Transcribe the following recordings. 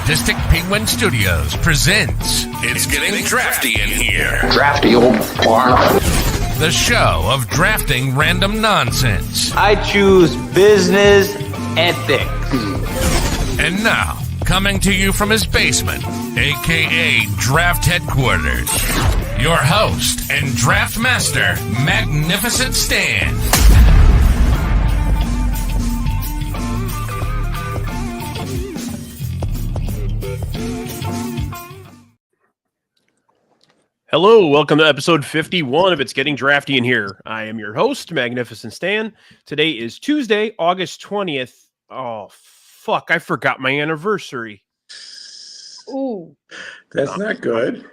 Sadistic Penguin Studios presents It's Getting Drafty in Here. Drafty old barn. The show of drafting random nonsense. I choose business ethics. And now, coming to you from his basement, a.k.a. Draft Headquarters, your host and draft master, Magnificent Stan. Hello, welcome to episode 51 of It's Getting Drafty in Here. I am your host, Magnificent Stan. Today is Tuesday, August 20th. Oh, fuck, I forgot my anniversary. Ooh. That's not good.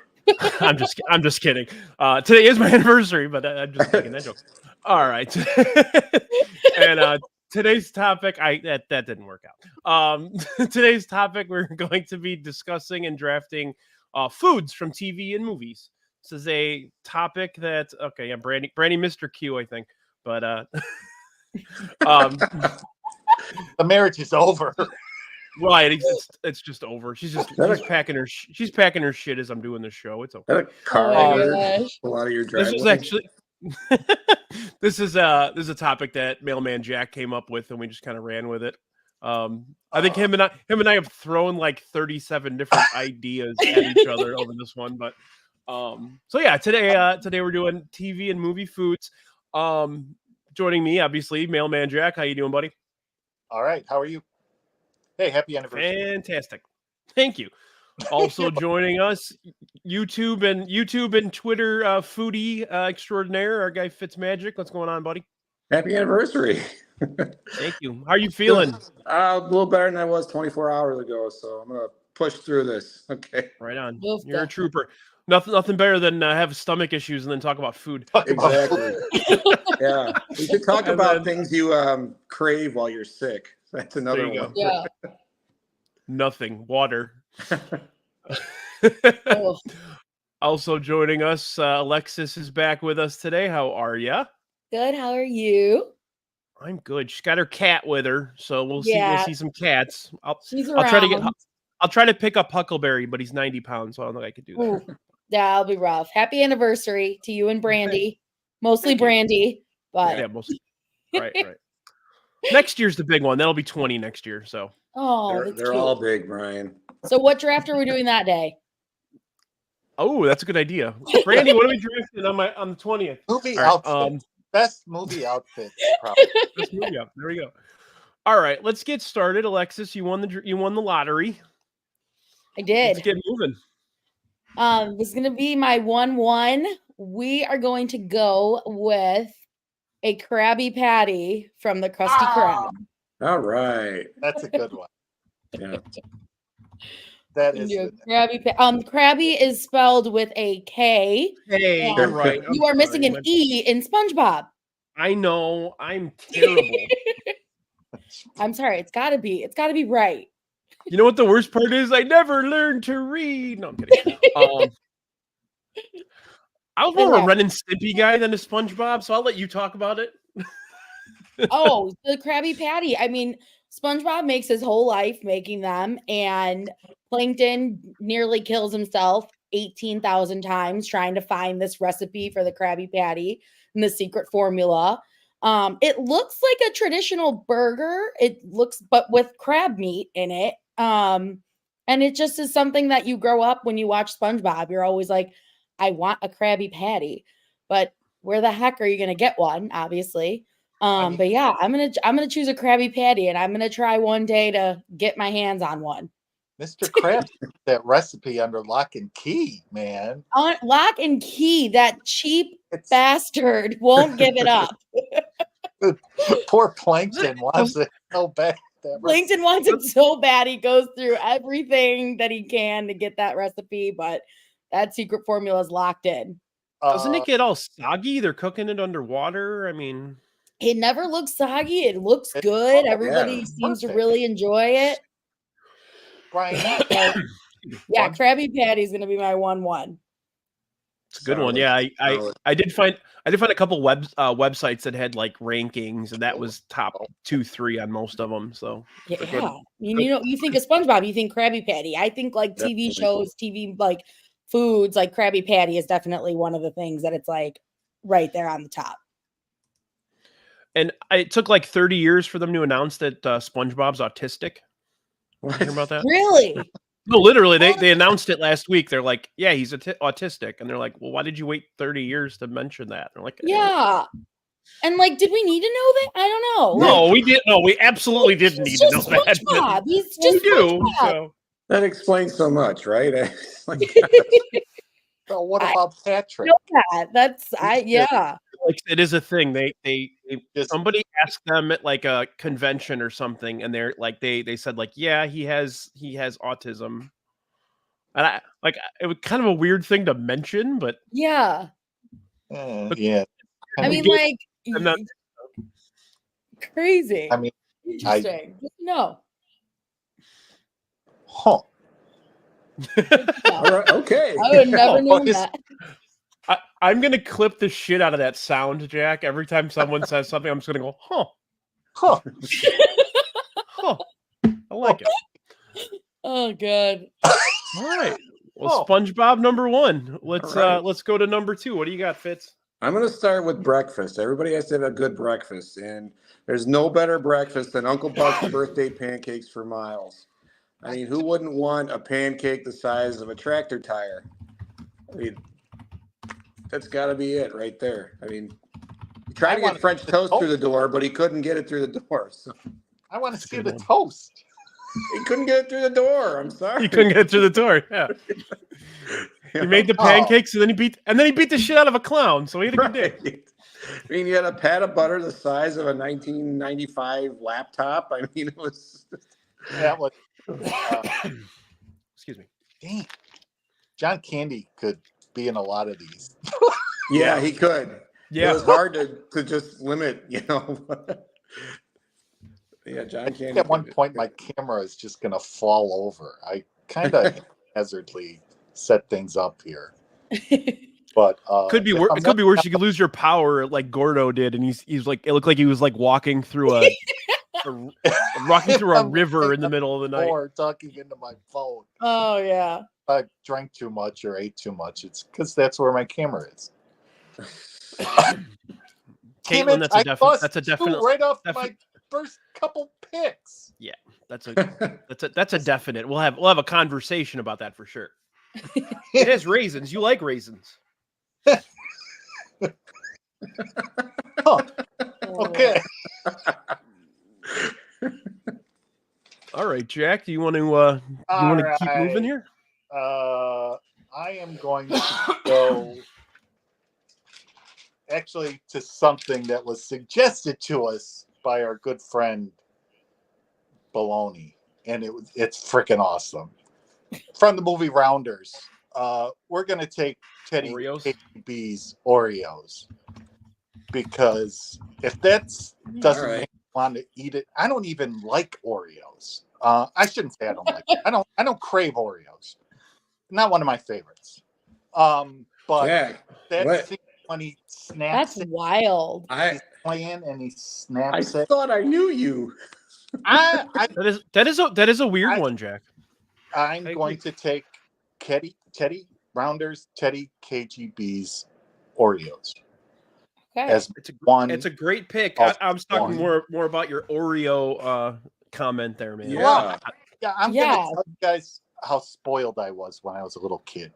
I'm just kidding. Today is my anniversary, but I'm just making that joke. All right. And today's topic, that didn't work out. Today's topic, we're going to be discussing and drafting foods from TV and movies. This is a topic that, okay, yeah, Brandy Mr. Q, I think, but the marriage is over. Right, it's just over. She's packing her shit as I'm doing this show. It's okay. A lot of your driveway. This is actually this is a topic that Mailman Jack came up with, and we just kind of ran with it. I think him and I have thrown like 37 different ideas at each other over this one, but so yeah, today we're doing TV and movie foods. Joining me, obviously, Mailman Jack. How you doing, buddy? All right, how are you? Hey, happy anniversary! Fantastic, thank you. Also joining us, YouTube and Twitter foodie extraordinaire, our guy Fitzmagic. What's going on, buddy? Happy anniversary. Thank you. How are you feeling? A little better than I was 24 hours ago, so I'm gonna push through this. Okay. Right on. You're a trooper. Nothing better than have stomach issues and then talk about food. Exactly. Yeah. We could talk about things you crave while you're sick. That's another one. Yeah. Nothing. Water. Also joining us, Alexis is back with us today. How are ya? Good. How are you? I'm good. She's got her cat with her, so we'll see some cats. She's I'll try to pick up Huckleberry, but he's 90 pounds, so I don't think I could do that. Ooh, that'll be rough. Happy anniversary to you and Brandy. Mostly Brandy, but yeah, mostly. Right. Next year's the big one. That'll be 20 next year. So they're all big, Brian. So what draft are we doing that day? Oh, that's a good idea. Brandy, what are we drafting on the 20th? Movie outfit. Best movie outfit. Best movie outfit. There we go. All right, let's get started. Alexis, you won the lottery. I did. Let's get moving. This is gonna be my 1-1. We are going to go with a Krabby Patty from the Krusty Krab. All right. That's a good one. Yeah. That is Krabby. Krabby is spelled with a K. Hey, you're right. You are missing an E in SpongeBob. I know. I'm terrible. I'm sorry. It's gotta be right. You know what the worst part is? I never learned to read. No, I'm kidding. I was more of a Ren and Stimpy guy than a SpongeBob, so I'll let you talk about it. Oh, the Krabby Patty. I mean, SpongeBob makes his whole life making them, and Plankton nearly kills himself 18,000 times trying to find this recipe for the Krabby Patty and the secret formula. It looks like a traditional burger. But with crab meat in it. And it just is something that you grow up when you watch SpongeBob. You're always like, I want a Krabby Patty, but where the heck are you going to get one? Obviously. But yeah, I'm going to choose a Krabby Patty, and I'm going to try one day to get my hands on one. Mr. Krabs, that recipe under lock and key, man. On lock and key, that cheap bastard won't give it up. Poor Plankton wants it so bad. Plankton wants it so bad. He goes through everything that he can to get that recipe, but that secret formula is locked in. Doesn't it get all soggy? They're cooking it underwater. I mean, it never looks soggy. It looks good. Everybody seems to really enjoy it. Brian, yeah, Krabby Patty is going to be my 1-1. It's a good one. Yeah, I did find a couple websites that had like rankings, and that was top 2-3 on most of them. So yeah, you think of SpongeBob, you think Krabby Patty. I think like TV shows, TV like foods, like Krabby Patty is definitely one of the things that it's like right there on the top. And it took like 30 years for them to announce that SpongeBob's autistic. What? You hear about that? Really? No, literally, they announced it last week. They're like, yeah, he's autistic. And they're like, well, why did you wait 30 years to mention that? They're like, Yeah. And like, did we need to know that? I don't know. No, like, we didn't. No, we absolutely didn't need to know that. SpongeBob. He's We just do. SpongeBob. So. That explains so much, right? So what about Patrick? Yeah. Like it is a thing. Somebody asked them at like a convention or something, and they're like they said like, yeah, he has autism, and it was kind of a weird thing to mention, but Yeah. Yeah. I mean, like, I'm not- crazy. I mean, Interesting. No. huh. All right, okay. I would never know that. I'm gonna clip the shit out of that sound, Jack. Every time someone says something, I'm just gonna go, huh, Huh. huh. I like it. Oh, good. All right. Well, SpongeBob number 1. Let's All right. let's go to number 2. What do you got, Fitz? I'm going to start with breakfast. Everybody has to have a good breakfast, and there's no better breakfast than Uncle Buck's birthday pancakes for Miles. I mean, who wouldn't want a pancake the size of a tractor tire? I mean, that's got to be it right there. I mean, he tried to get French toast through the door, but he couldn't get it through the door. So I want to see the toast. he couldn't get it through the door. I'm sorry. You couldn't get through the door. Yeah. He made the pancakes, and then he beat the shit out of a clown. So he had a good day. Right. I mean, you had a pat of butter the size of a 1995 laptop. I mean, it was. That was. Excuse me. Dang. John Candy could be in a lot of these. Yeah, he could. Yeah. It was hard to just limit, Yeah, John Candy. At one point, my camera is just going to fall over. I kind of hazardly set things up here. But Could be worse. It could be worse. You could lose your power like Gordo did, and he's like, it looked like he was like walking through a river in the middle of the night. Or talking into my phone. Oh, yeah. I drank too much or ate too much. It's because that's where my camera is. Caitlin, that's a definite right off my first couple picks. Yeah, that's a definite. We'll have a conversation about that for sure. It has raisins. You like raisins. Huh. Okay. All right, Jack. Do you want to keep moving here? I am going to go actually to something that was suggested to us by our good friend Baloney, and it's freaking awesome. From the movie Rounders, we're gonna take Teddy KGB's Oreos because if that doesn't make me want to eat it, I don't even like Oreos. I shouldn't say I don't like it. I don't crave Oreos. Not one of my favorites. But that scene when he snaps, that's wild. He's playing and he snaps I thought I knew you. That is a weird one, Jack. I'm going to take Teddy Rounders, Teddy KGB's Oreos. Okay. It's a great pick. I was talking more about your Oreo comment there, man. Yeah. I'm gonna tell you guys how spoiled I was when I was a little kid.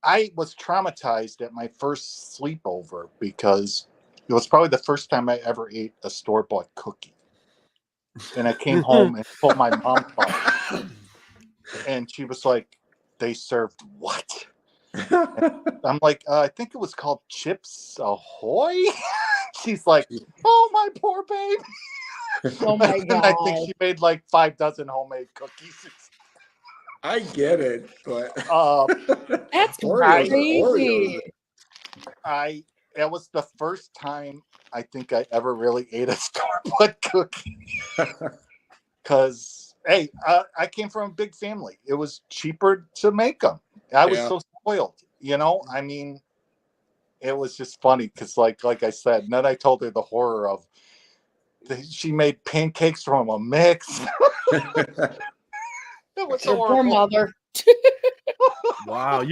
I was traumatized at my first sleepover because it was probably the first time I ever ate a store-bought cookie. And I came home and told my mom about it. And she was like, they served what? I'm like, I think it was called Chips Ahoy. She's like, oh, my poor baby. Oh, my God. And I think she made like 5 dozen homemade cookies. I get it, but that's Oreos, crazy. That was the first time I think I ever really ate a store-bought cookie. Because Hey, I came from a big family. It was cheaper to make them. I was so spoiled, you know. I mean, it was just funny because, like I said, and then I told her the horror of she made pancakes from a mix. It was Your poor horrible. mother. Wow,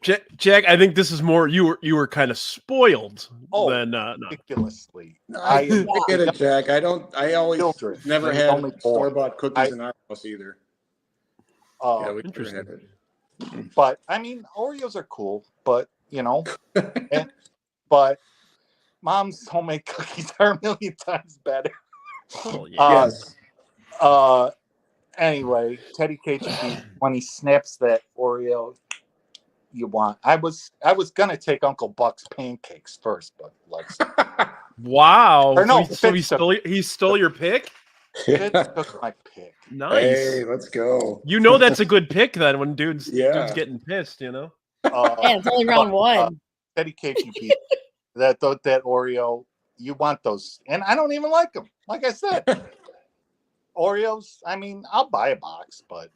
Jack. I think this is more you were kind of spoiled than not. Ridiculously. I get it, Jack. I always Children. never And had only boy. store-bought cookies in our house either. Yeah, we never Interesting. had it. But I mean, Oreos are cool, but you know, but Mom's homemade cookies are a million times better. Oh, yeah. Yes. Anyway, Teddy KGB, when he snaps that Oreo, you want. I was gonna take Uncle Buck's pancakes first, but let's. Wow. Or no, so he stole your pick? Fitz took my pick. Nice. Hey, let's go. You know that's a good pick then when dude's getting pissed, you know? Yeah, it's only round one. Teddy KGB, that Oreo, you want those, and I don't even like them. Like I said, Oreos. I mean, I'll buy a box, but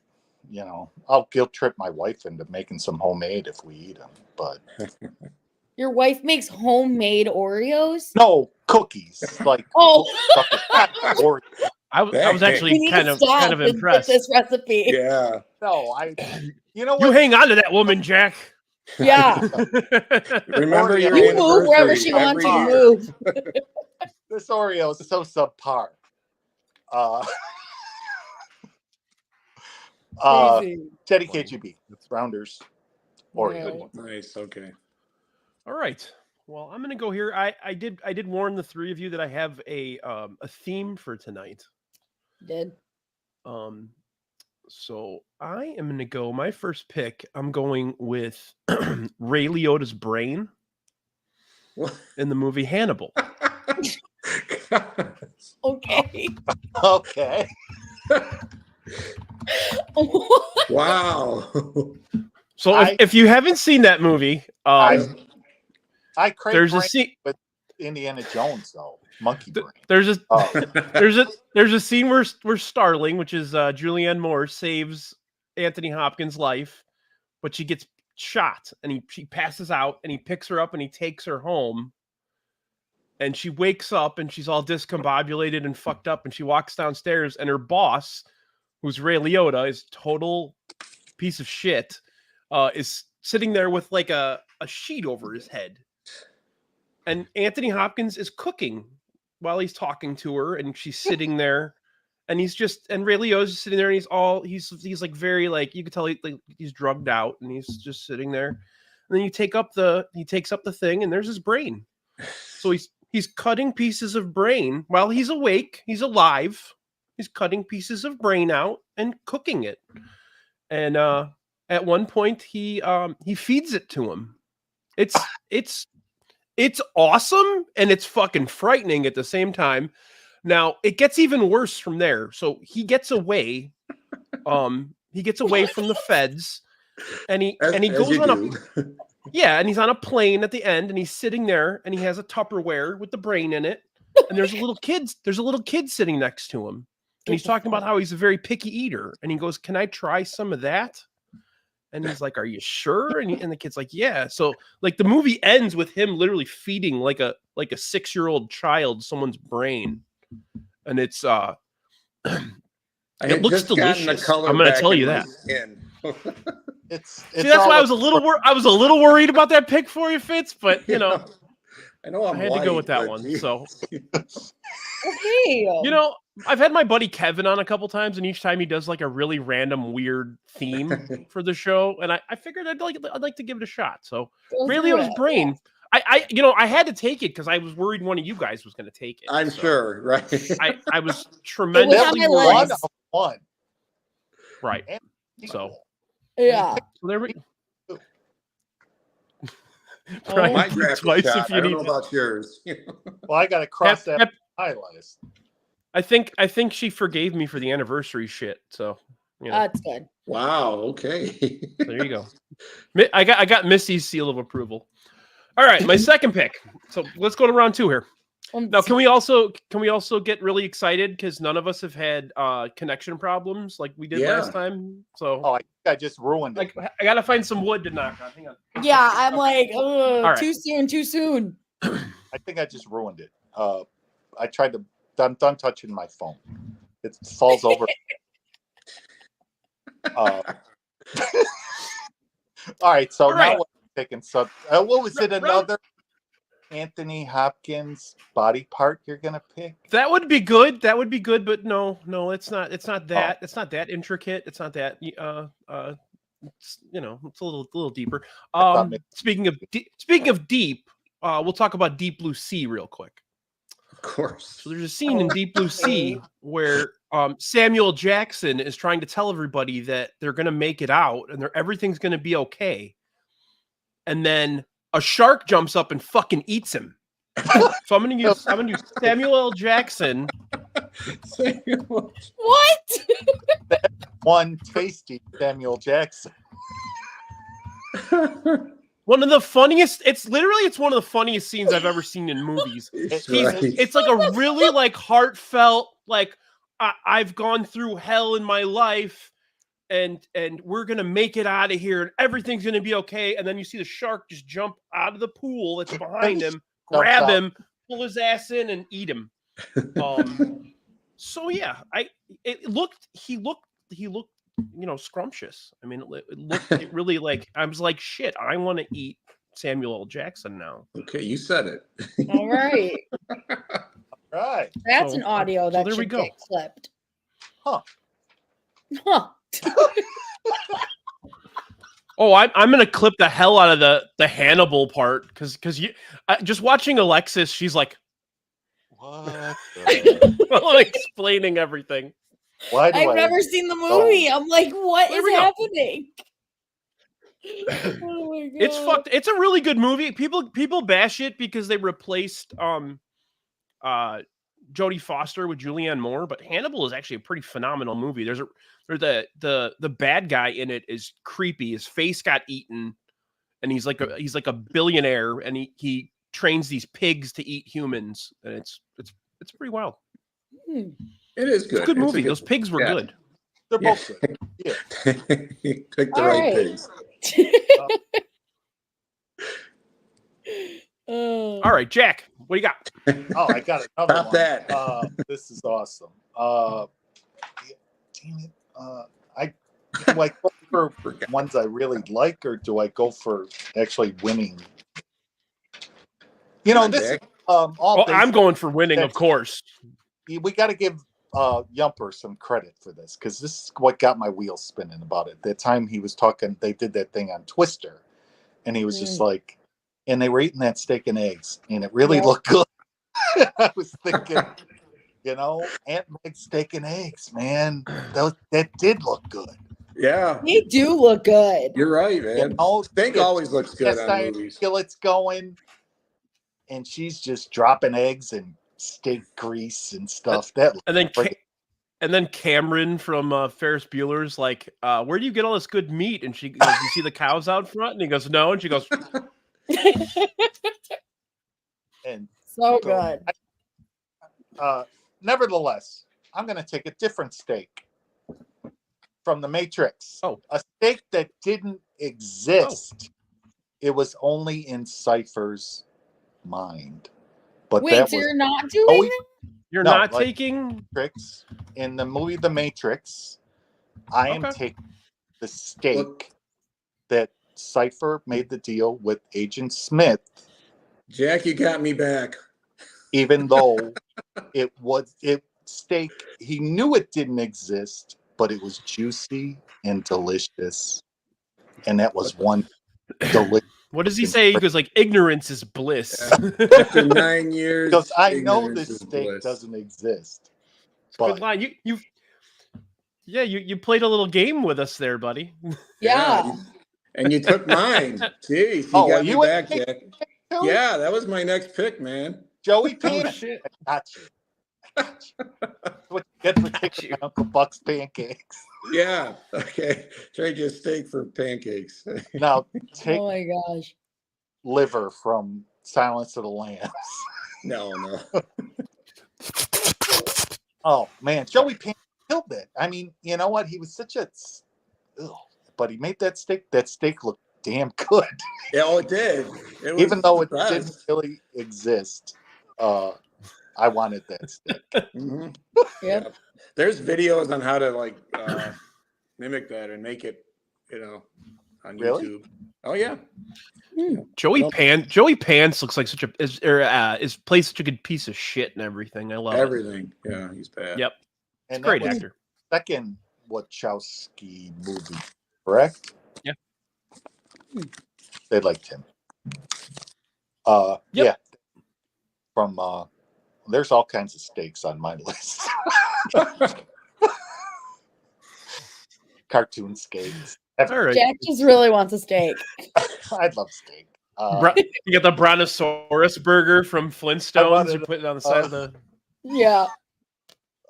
you know, I'll guilt trip my wife into making some homemade if we eat them. But Your wife makes homemade Oreos? no cookies, like Oreos. I was actually We need kind to of stop and impressed. get this recipe. Yeah. No, you know You what? hang on to that woman, Jack. Yeah. Remember your You move wherever anniversary she wants you to every year. move. This Oreo is so subpar. Crazy. Teddy KGB, Rounders, Oreo. Nice. Okay. All right. Well, I'm gonna go here. I did warn the three of you that I have a theme for tonight. Did. So I am gonna go. My first pick. I'm going with Ray Liotta's brain in the movie Hannibal. Okay. Okay. Wow. So if you haven't seen that movie, I crave there's a brain scene with Indiana Jones though. Monkey brain. There's a scene where Starling, which is Julianne Moore, saves Anthony Hopkins' life, but she gets shot and she passes out and he picks her up and he takes her home. And she wakes up and she's all discombobulated and fucked up. And she walks downstairs and her boss, who's Ray Liotta, is total piece of shit, is sitting there with like a sheet over his head. And Anthony Hopkins is cooking while he's talking to her. And she's sitting there and and Ray Liotta's just sitting there and he's like very like, you could tell he's drugged out and he's just sitting there. And then he takes up the thing and there's his brain. So he's cutting pieces of brain while he's awake. He's alive. He's cutting pieces of brain out and cooking it. And at one point he feeds it to him. It's awesome and it's fucking frightening at the same time. Now it gets even worse from there. So he gets away. He gets away from the feds and he goes on yeah, and he's on a plane at the end, and he's sitting there, and he has a Tupperware with the brain in it, and there's a little kid sitting next to him, and he's talking about how he's a very picky eater, and he goes, "Can I try some of that?" And he's like, "Are you sure?" And the kid's like, "Yeah." So like the movie ends with him literally feeding like a 6-year-old child someone's brain, and it looks delicious. I'm going to tell you that. It's See, that's why I was a little worried about that pick for you, Fitz. But you know, I know I had to go with that one. geez. So, Okay. you know, I've had my buddy Kevin on a couple times, and each time he does like a really random, weird theme for the show, and I figured I'd like to give it a shot. So, Ray Liotta's brain. I had to take it because I was worried one of you guys was going to take it. I'm sure, right? I was tremendously my worried. list. One. Right. So. Yeah. So there we go. Oh, My draft twice shot. if you I don't need know to. about yours. Well, I got to cross Yep, that yep. high list. I think she forgave me for the anniversary shit. So you know, That's good. Wow. Okay. there you go. I got Missy's seal of approval. All right, my second pick. So let's go to round 2 here. Now, can we also get really excited because none of us have had connection problems like we did last time? So, I think I just ruined it. I gotta find some wood to knock on. Hang on. Yeah, I'm like, right. too soon. I think I just ruined it. I tried to. I'm done touching my phone. It falls over. All right, so now we're taking some. What was it? Another Anthony Hopkins body part you're gonna pick? That would be good. But no, it's not. It's not that. It's not that intricate. It's not that. It's, it's a little deeper. Speaking of deep, we'll talk about Deep Blue Sea real quick. Of course. So there's a scene in Deep Blue Sea where Samuel Jackson is trying to tell everybody that they're going to make it out and everything's going to be okay. And then a shark jumps up and fucking eats him. So I'm going to use Samuel L. Jackson. What? One tasty Samuel Jackson. One of the funniest. It's one of the funniest scenes I've ever seen in movies. It's like a really like heartfelt, like I've gone through hell in my life, and we're gonna make it out of here, and everything's gonna be okay. And then you see the shark just jump out of the pool that's behind him, grab him, pull his ass in, and eat him. So yeah, he looked scrumptious. I mean, it really like, I was like, shit, I want to eat Samuel L. Jackson now. Okay, you said it. All right. Right. That's an audio that should get clipped. Huh. Oh, I'm gonna clip the hell out of the Hannibal part because you just watching Alexis, she's like, what? While explaining everything. I've never seen the movie. I'm like, what is happening? Oh my God. It's fucked. It's a really good movie. People bash it because they replaced Jodie Foster with Julianne Moore, but Hannibal is actually a pretty phenomenal movie. The bad guy in it is creepy. His face got eaten, and he's like a billionaire, and he trains these pigs to eat humans, and it's pretty wild. It is good. It's a good movie. Those pigs were good. They're both good. Yeah. You picked the right pigs. All right, Jack, what do you got? Oh, I got another Stop one. that. This is awesome. Damn it. Do I go for ones I really like, or do I go for actually winning? This I'm going for winning, of course. We got to give Yumper some credit for this, because this is what got my wheels spinning about it. That time he was talking, they did that thing on Twister, and he was just like, and they were eating that steak and eggs, and it really looked good. I was thinking, Aunt Meg's steak and eggs, man, that did look good. Yeah, they do look good. You're right, man. Steak always looks good on movies. Skillet's going, and she's just dropping eggs and steak grease and stuff. And then Cameron from Ferris Bueller's like, where do you get all this good meat? And she goes, you see the cows out front? And he goes, no. And she goes, and so good. Nevertheless, I'm going to take a different steak from The Matrix. Oh, a steak that didn't exist. It was only in Cypher's mind. But wait, so you're not doing it? You're not taking Matrix in the movie The Matrix. I am taking the steak that Cypher made the deal with Agent Smith. Jack, you got me back. Even though it steak, he knew it didn't exist, but it was juicy and delicious, and that was one delicious. What does he say? He goes like, ignorance is bliss. After 9 years, because I know this steak doesn't exist. Good line. You played a little game with us there, buddy. Yeah. And you took mine. Jeez, you got me back, Jack. Yeah, that was my next pick, man. Joey Peanut. Shit. I got you. What you get for taking Uncle Buck's pancakes. Yeah. Okay. Trade you a steak for pancakes. Now take oh my gosh. liver from Silence of the Lambs. No. Oh man, Joey Pan killed it. I mean, you know what? He was such a, but he made that steak. That steak looked damn good, Yeah, it did. It was even though it the didn't best. really exist. I wanted that steak. Mm-hmm. Yep. Yeah. There's videos on how to like mimic that and make it, on Really? YouTube. Oh yeah. Joey Well, Pants looks like is plays such a good piece of shit and everything. I love everything. Yeah, he's bad. it. Yep, And great that was actor. the second Wachowski movie, correct? Yeah. They liked him. Yep. Yeah. From there's all kinds of steaks on my list. Cartoon steaks. All right, Jack just really wants a steak. I love steak. you got the Brontosaurus burger from Flintstones. You put it on the side of the. Yeah.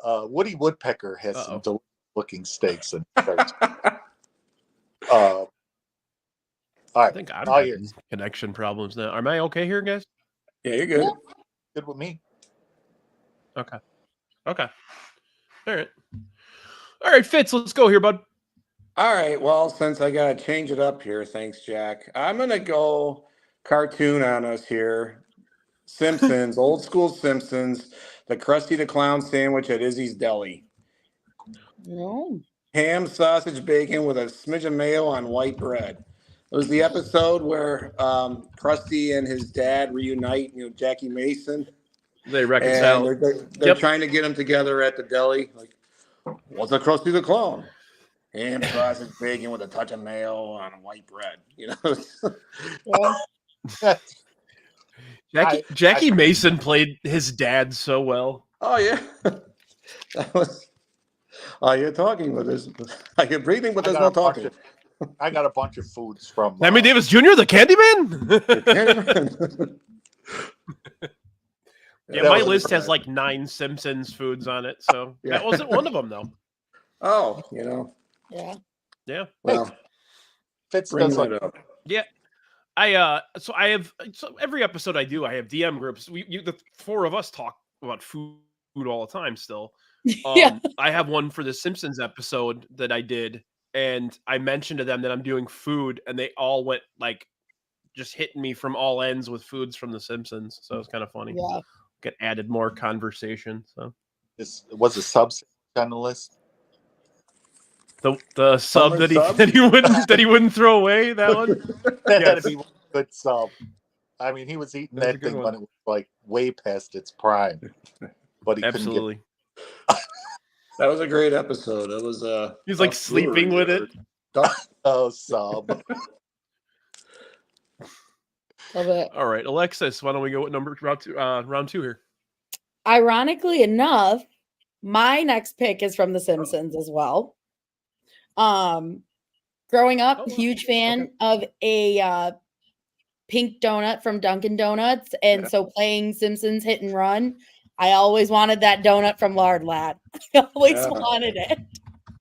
Woody Woodpecker has some Uh-oh. delicious looking steaks and all I right, think I'm all having yours. connection problems now. Am I okay here, guys? Yeah, you're good. Good with me. Okay. All right, Fitz. Let's go here, bud. All right. Well, since I gotta change it up here, thanks, Jack. I'm gonna go cartoon on us here. Simpsons, old school Simpsons, the Krusty the Clown sandwich at Izzy's Deli. No. Ham, sausage, bacon with a smidge of mayo on white bread. It was the episode where Krusty and his dad reunite, Jackie Mason. They And reconcile. they're trying to get them together at the deli. Like, what's a Krusty the Clown? Ham, sausage, bacon with a touch of mayo on white bread. Yeah. Jackie Mason played his dad so well. Oh yeah, that was. Oh, you're talking with us. You're breathing, but there's no talking. I got a bunch of foods from Sammy Davis Jr., the Candyman. Yeah, That my was list has bad. like 9 Simpsons foods on it, so Yeah. that wasn't one of them, though. Oh, Yeah. Yeah, well, Fitz bring does like it up. yeah. So every episode I do, I have DM groups. The 4 of us talk about food all the time. Still, Yeah. I have one for the Simpsons episode that I did, and I mentioned to them that I'm doing food, and they all went like just hitting me from all ends with foods from the Simpsons. So it's kind of funny. Yeah. Get added more conversation. So this was a subset on the list. the sub Summer that sub? he wouldn't throw away, that one. That had Yes. to be one good sub. I mean, he was eating That's a that good thing one. when it was like way past its prime, but he Absolutely. That was a great episode. It was He's like sleeping with it. couldn't get a sub. Love it. All right, Alexis, why don't we go with round two here? Ironically enough, my next pick is from The Simpsons as well. Growing up, Oh, wow. huge fan of a pink donut from Dunkin' Donuts, and so playing Simpsons Hit and Run, I always wanted that donut from Lard Lad. I always Yeah. wanted it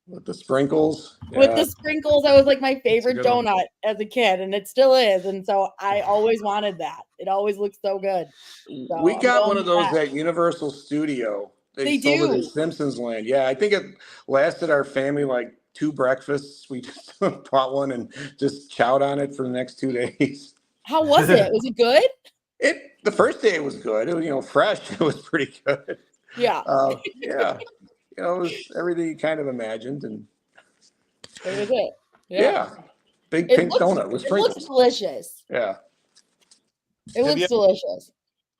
with the sprinkles. with Yeah. the sprinkles. That was like my favorite good one. donut as a kid, and it still is. And so I always wanted that. It always looks so good. So We I'm got going one of with those that. at Universal Studio. They sold it do. at Simpsons Land. Yeah, I think it lasted our family like 2 breakfasts. We just bought one and just chowed on it for the next 2 days. How was it? Was it good? The first day it was good. It was, fresh. It was pretty good. Yeah, Yeah. It was everything you kind of imagined. And it was it. yeah, big It pink looks, donut with it looks sprinkles. delicious. Yeah. It Have looks you- delicious.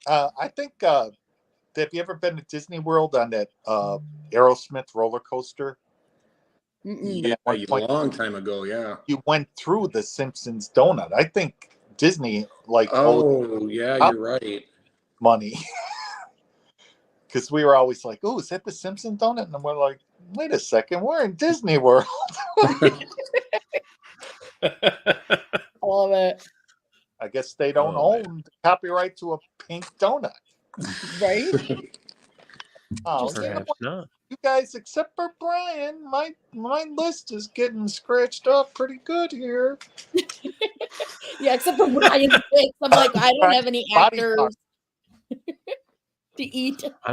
I think. Have you ever been to Disney World on that Aerosmith roller coaster? Mm-mm. Yeah, one a point- long time ago. Yeah. You went through the Simpsons donut. I think Disney owed Oh, yeah, you're right. money because we were always like, "Oh, is that the Simpson donut?" And we're like, "Wait a second, we're in Disney World." I love it. I guess they don't Oh, own the copyright to a pink donut. Right? Oh, Just you know Perhaps what, not. you guys, except for Brian, my list is getting scratched up pretty good here. Yeah, except for Brian's picks. I'm like, I don't have any Body actors. part. to eat. I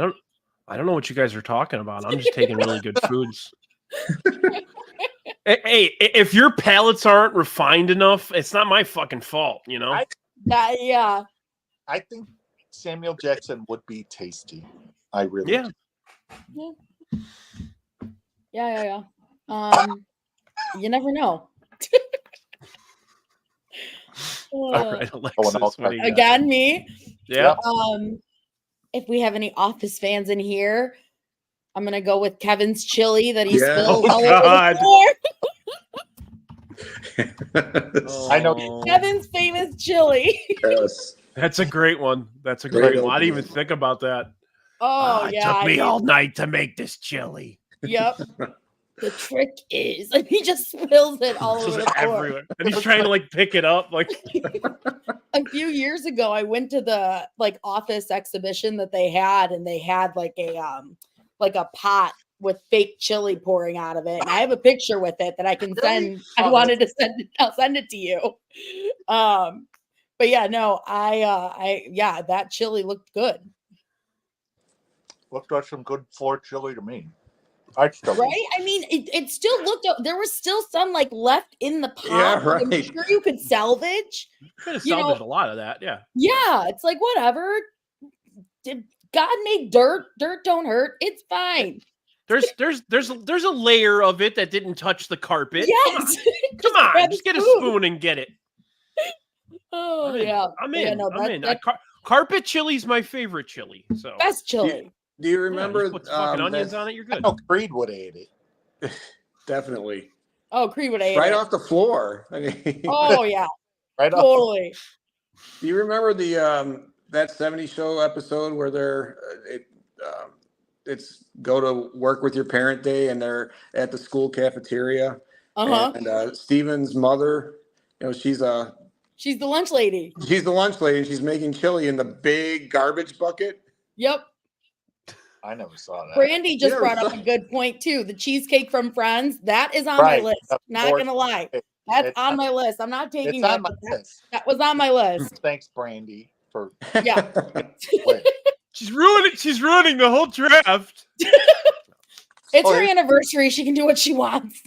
don't know what you guys are talking about. I'm just taking really good foods. Hey, if your palates aren't refined enough, it's not my fucking fault, you know? Yeah. I think Samuel Jackson would be tasty. I really Yeah. do. Yeah. You never know. All right, Alexis, what do you got? Again, me. Yeah. If we have any Office fans in here, I'm gonna go with Kevin's chili that he Yes. spilled Oh, all God. over the floor. I know. Kevin's famous chili. Yes. That's a great one. That's a Great great one. I didn't even opening. think about that. Oh It yeah. took me all night to make this chili. Yep. The trick is, and he just spills it all over the floor. Everywhere. And he's trying to like pick it up. Like A few years ago, I went to the Office exhibition that they had, and they had like a pot with fake chili pouring out of it. And I have a picture with it that I can send. I wanted to send it. I'll send it to you. But yeah, no, that chili looked good. Looked like some good floor chili to me. Right? I mean, it still looked. There was still some like left in the pot. Yeah, right. I'm sure you could salvage. you could have salvaged a lot of that. Yeah. Yeah, it's like whatever. God made dirt. Dirt don't hurt. It's fine. There's a layer of it that didn't touch the carpet. Yes. Come on. grab Just the get a spoon. spoon and get it. Oh I'm in. Yeah, no, I'm in. that Carpet chili's my favorite chili. So best chili. Do you yeah, remember? just put fucking onions on it. You're I good. know Creed would have ate it. Definitely. Oh, Creed would have Right it. off the floor. I mean, Oh yeah, Right off. totally. do you remember the that 70s show episode where it's go to work with your parent day and they're at the school cafeteria and Steven's mother, she's the lunch lady. She's the lunch lady and she's making chili in the big garbage bucket. Yep. I never saw that. Brandy just Yeah, brought so- up a good point too. The cheesecake from Friends, that is on my Right. list. Of Not course. gonna lie. That's It's on my list. I'm not taking It's that. on my but that- list. That was on my list. Thanks, Brandy, for Yeah. wait. She's ruining the whole draft. It's Oh, her yeah. anniversary. She can do what she wants.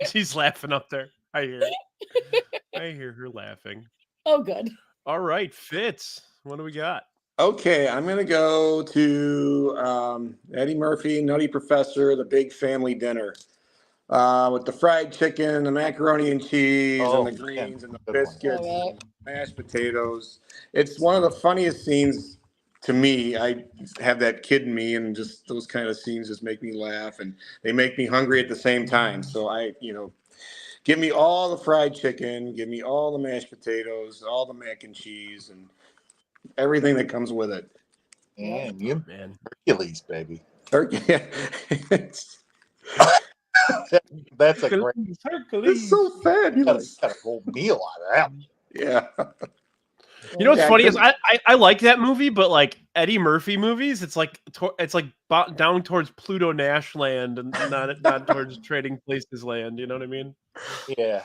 She's laughing up there. I hear it. I hear her laughing. Oh, good. All right, Fitz. What do we got? Okay, I'm gonna go to Eddie Murphy, Nutty Professor, the big family dinner. With the fried chicken, the macaroni and cheese, Oh, and the greens, and the good one. biscuits, Oh, and mashed potatoes. It's one of the funniest scenes to me. I have that kid in me, and just those kind of scenes just make me laugh, and they make me hungry at the same time. So give me all the fried chicken, give me all the mashed potatoes, all the mac and cheese, and everything that comes with it. And you Man. Hercules, baby. Turkey. It's That's a great. it's so fabulous. Got a whole meal out of that. Yeah. You know what's Yeah, funny is couldn't- I like that movie, but like Eddie Murphy movies, it's like down towards Pluto Nash land and not towards Trading Places land. You know what I mean? Yeah.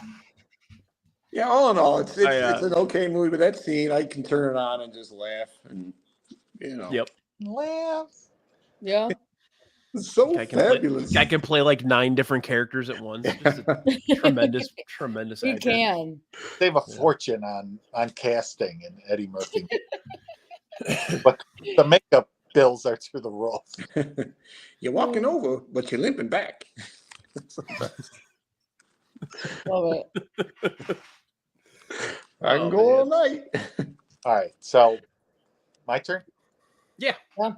Yeah, all in all, it's an okay movie, but that scene I can turn it on and just laugh, and Yep. Laugh. Yeah. it's so Guy can fabulous. play like 9 different characters at once. Just a tremendous He actor. can. Save a fortune on casting and Eddie Murphy. But the makeup bills are through the roof. You're walking over, but you're limping back. Love it. I can Oh, go man. all night. All right, so my turn.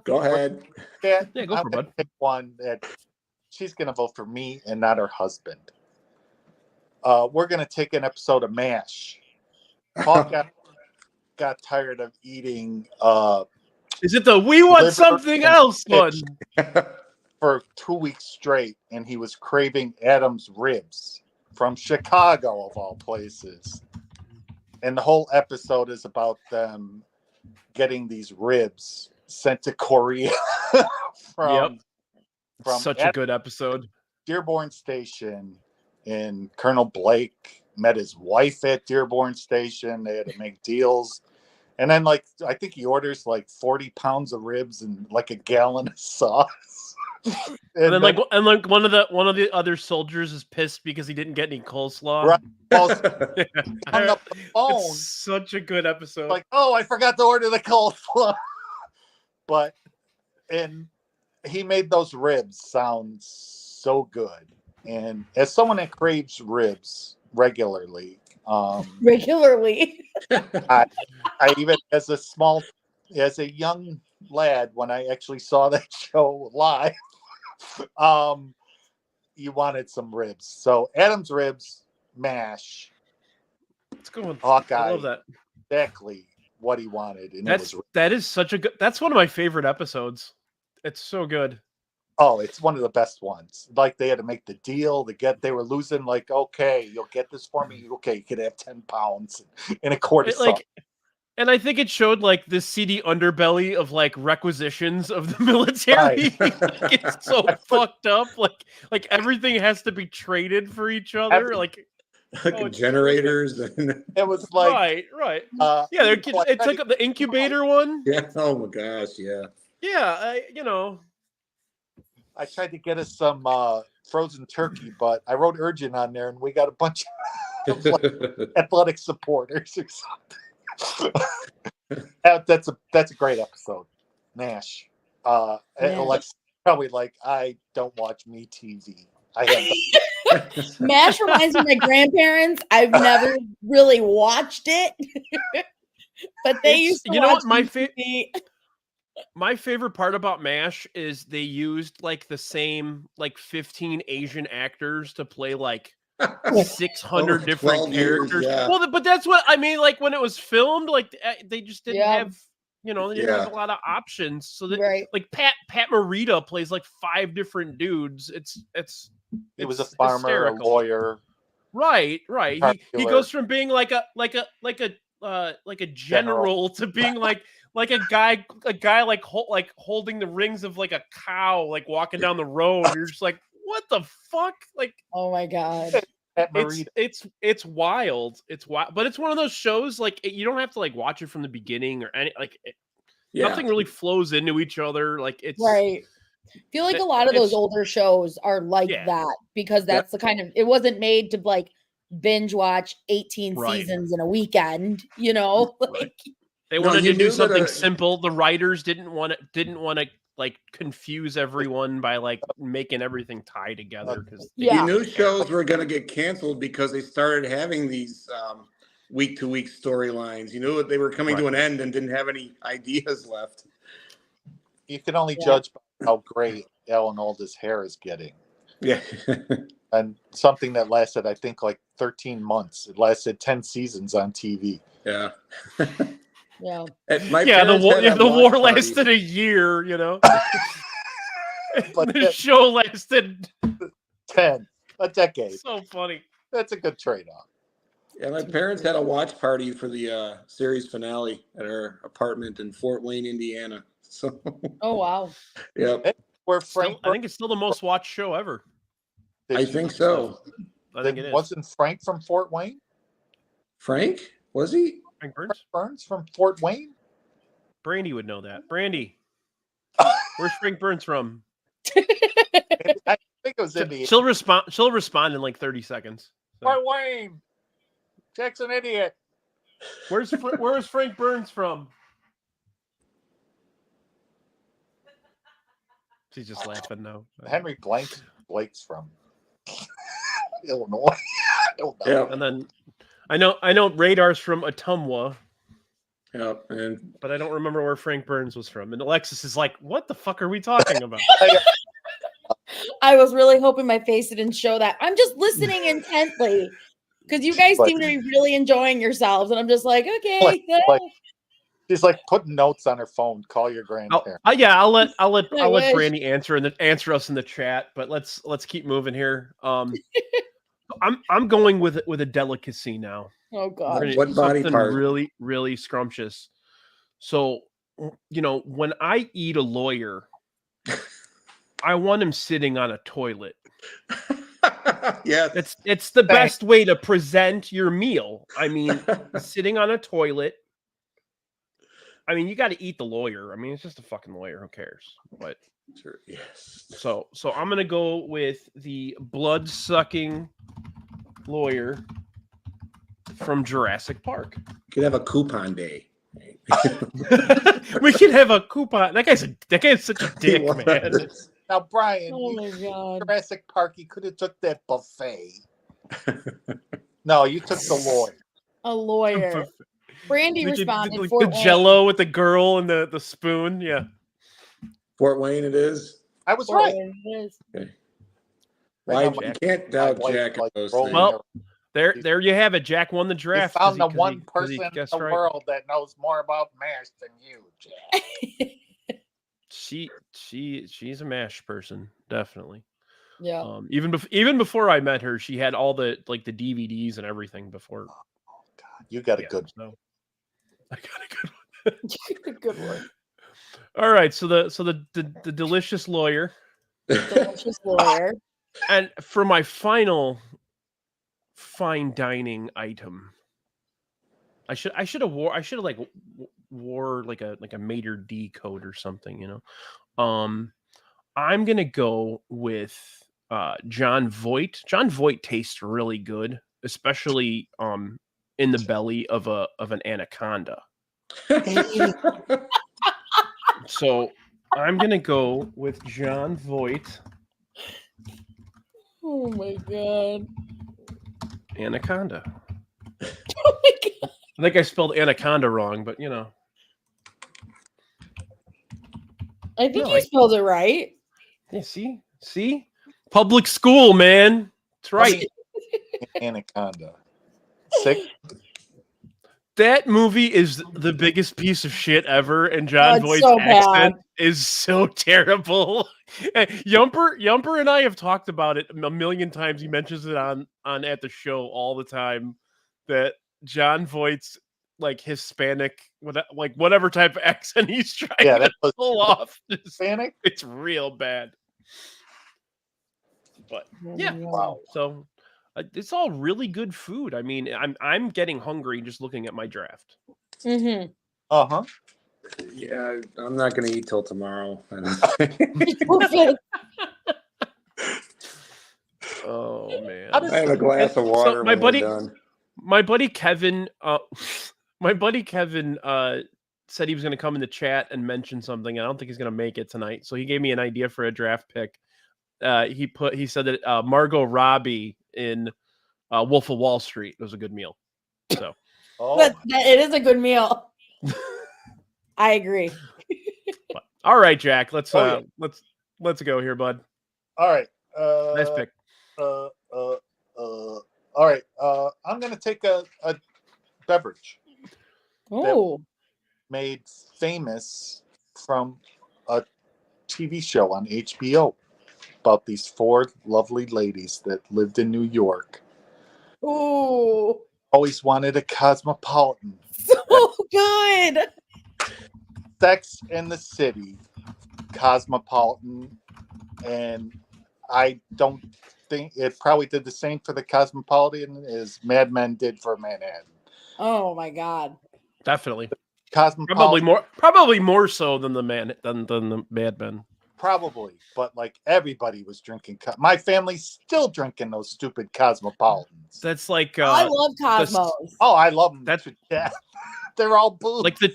Go ahead. Yeah, Yeah, go I'm for it, gonna bud. pick one that she's gonna vote for me and not her husband. We're gonna take an episode of MASH. Paul got tired of eating Is it the we want Liver something and else one? fish. For 2 weeks straight, and he was craving Adam's ribs from Chicago, of all places. And the whole episode is about them getting these ribs sent to Korea from Such a Adam good episode. Dearborn Station. And Colonel Blake met his wife at Dearborn Station. They had to make deals. And then, like, I think he orders like 40 pounds of ribs and like a gallon of sauce. And then one of the other soldiers is pissed because he didn't get any coleslaw. Right, hung Yeah. up the phone. It's such a good episode. Like, oh, I forgot to order the coleslaw. And he made those ribs sound so good. And as someone that craves ribs regularly, I even as a young lad, when I actually saw that show live, you wanted some ribs. So Adam's Ribs, MASH. Let's go with Hawkeye. I love that. Exactly what he wanted. And that is such a good. That's one of my favorite episodes. It's so good. Oh, it's one of the best ones. Like, they had to make the deal they were losing, like, okay, you'll get this for me. Okay, you could have 10 pounds and a quart of salt. And I think it showed like the seedy underbelly of like requisitions of the military. Right. Like, it's so fucked up. Like everything has to be traded for each other. Generators. And it was like right. Yeah, it took up the incubator one. Yeah. Oh my gosh. Yeah. Yeah. I tried to get us some frozen turkey, but I wrote urgent on there, and we got a bunch of athletic supporters or something. That's a great episode. MASH. Alexa probably like, I don't watch MeTV. MASH reminds me of my grandparents. I've never really watched it, but they used to. You know what my favorite part about MASH is they used like the same like 15 Asian actors to play like 600 different characters. Yeah. Well, but that's what I mean. Like when it was filmed, like they just didn't have, they didn't have a lot of options. So that like Pat Morita plays like 5 different dudes. He was a farmer, hysterical. a lawyer. Right. He goes from being like a general to being like a guy like holding the rings of like a cow, like walking down the road. You're just like, what the fuck? Like, oh my god, it's wild. It's wild, but it's one of those shows like you don't have to like watch it from the beginning or any nothing really flows into each other. Like it's right. I feel like a lot of those older shows are like that because that's the kind of, it wasn't made to like binge watch 18 seasons in a weekend, like they wanted to do something simple. The writers didn't want to like confuse everyone by like making everything tie together because you knew shows were going to get canceled because they started having these week-to-week storylines. You knew they were coming to an end and didn't have any ideas left. You can only judge by how great Alan Alda's hair is getting. Yeah. And something that lasted, I think, like 13 months. It lasted 10 seasons on TV. Yeah. Yeah. The war lasted a year, But the show lasted 10, a decade. So funny. That's a good trade-off. Yeah, my parents had a watch party for the series finale at our apartment in Fort Wayne, Indiana. So. Oh wow. Yep. Where I think it's still the most watched show ever. I think so. I think it is. Wasn't Frank from Fort Wayne? Frank? Was he? Frank Burns? Burns from Fort Wayne? Brandy would know that. Brandy. Where's Frank Burns from? I think it was Indiana. She'll respond in like 30 seconds. So. Fort Wayne. Jack's an idiot. Where's Frank Burns from? She's just laughing now. Henry Blake's from Illinois. Yeah. And then I know Radar's from Ottumwa. Yeah, but I don't remember where Frank Burns was from. And Alexis is like, what the fuck are we talking about? I was really hoping my face didn't show that. I'm just listening intently because you guys seem to be really enjoying yourselves. And I'm just like, okay. She's like putting notes on her phone. Call your grandparents. I'll let Brandy answer us in the chat. But let's keep moving here. I'm going with a delicacy now. Oh God! What body part? Really, really scrumptious. So, when I eat a lawyer, I want him sitting on a toilet. Yes, it's the best way to present your meal. I mean, sitting on a toilet. I mean, you got to eat the lawyer. I mean, it's just a fucking lawyer. Who cares? But Sure, yes. so I'm gonna go with the blood-sucking lawyer from Jurassic Park. You could have a coupon day. We can have a coupon. That guy's such a dick, He man. was. Now, Brian, Oh my god. Jurassic Park, you could have took that buffet. No, you took the lawyer. A lawyer. Brandy responded. The Fort Wayne. Jello with the girl and the spoon. Yeah. Fort Wayne it is. I was Fort right. Wayne it is. Okay. Right Why, now, you can't doubt my wife, Jack like, those rolling things. Well, There you have it. Jack won the You draft. found the 'cause one he person in guessed the right. world that knows more about MASH than you, Jack. She's a MASH person, definitely. Yeah. Even before I met her, she had all the DVDs and everything before. Oh, God, you got a good So I got a good one. Good one. All right, so the delicious lawyer, Delicious lawyer. and for my final fine dining item, I should have wore like a Maitre D coat or something, you know. I'm gonna go with John Voight. John Voight tastes really good, especially in the belly of an anaconda. So I'm gonna go with John Voight. Oh my god. Anaconda. Oh my god. I think I spelled anaconda wrong, but you know. I think No, you spelled it right. Yeah, see, public school, man. That's right. anaconda. Sick. That movie is the biggest piece of shit ever, and John it's Voight's so accent bad. is so terrible. Yumper and I have talked about it a million times. He mentions it on at the show all the time that John Voight's like Hispanic, whatever type of accent he's trying to pull off. Hispanic? It's real bad. But yeah, Wow. So it's all really good food. I mean, I'm getting hungry just looking at my draft. Mm-hmm. Uh-huh. Yeah, I'm not going to eat till tomorrow. Oh man! I have a glass of water. So when we're done. my buddy Kevin, said he was going to come in the chat and mention something. I don't think he's going to make it tonight. So he gave me an idea for a draft pick. He said that Margot Robbie in Wolf of Wall Street was a good meal. So, But it is a good meal. I agree. but, all right, Jack. Let's go here, bud. All right. Nice pick. All right. I'm gonna take a beverage Oh, made famous from a TV show on HBO about these four lovely ladies that lived in New York. oh, Always wanted a cosmopolitan. so good. Sex in the City, cosmopolitan, and I don't think it probably did the same for the Cosmopolitan as Mad Men did for Manhattan. Oh my god. Definitely. Cosmopolitan, Probably more so than the Mad Men. probably, but like everybody was drinking. My family's still drinking those stupid Cosmopolitans. That's like I love Cosmos. Oh, I love them. That's They're all booze. like the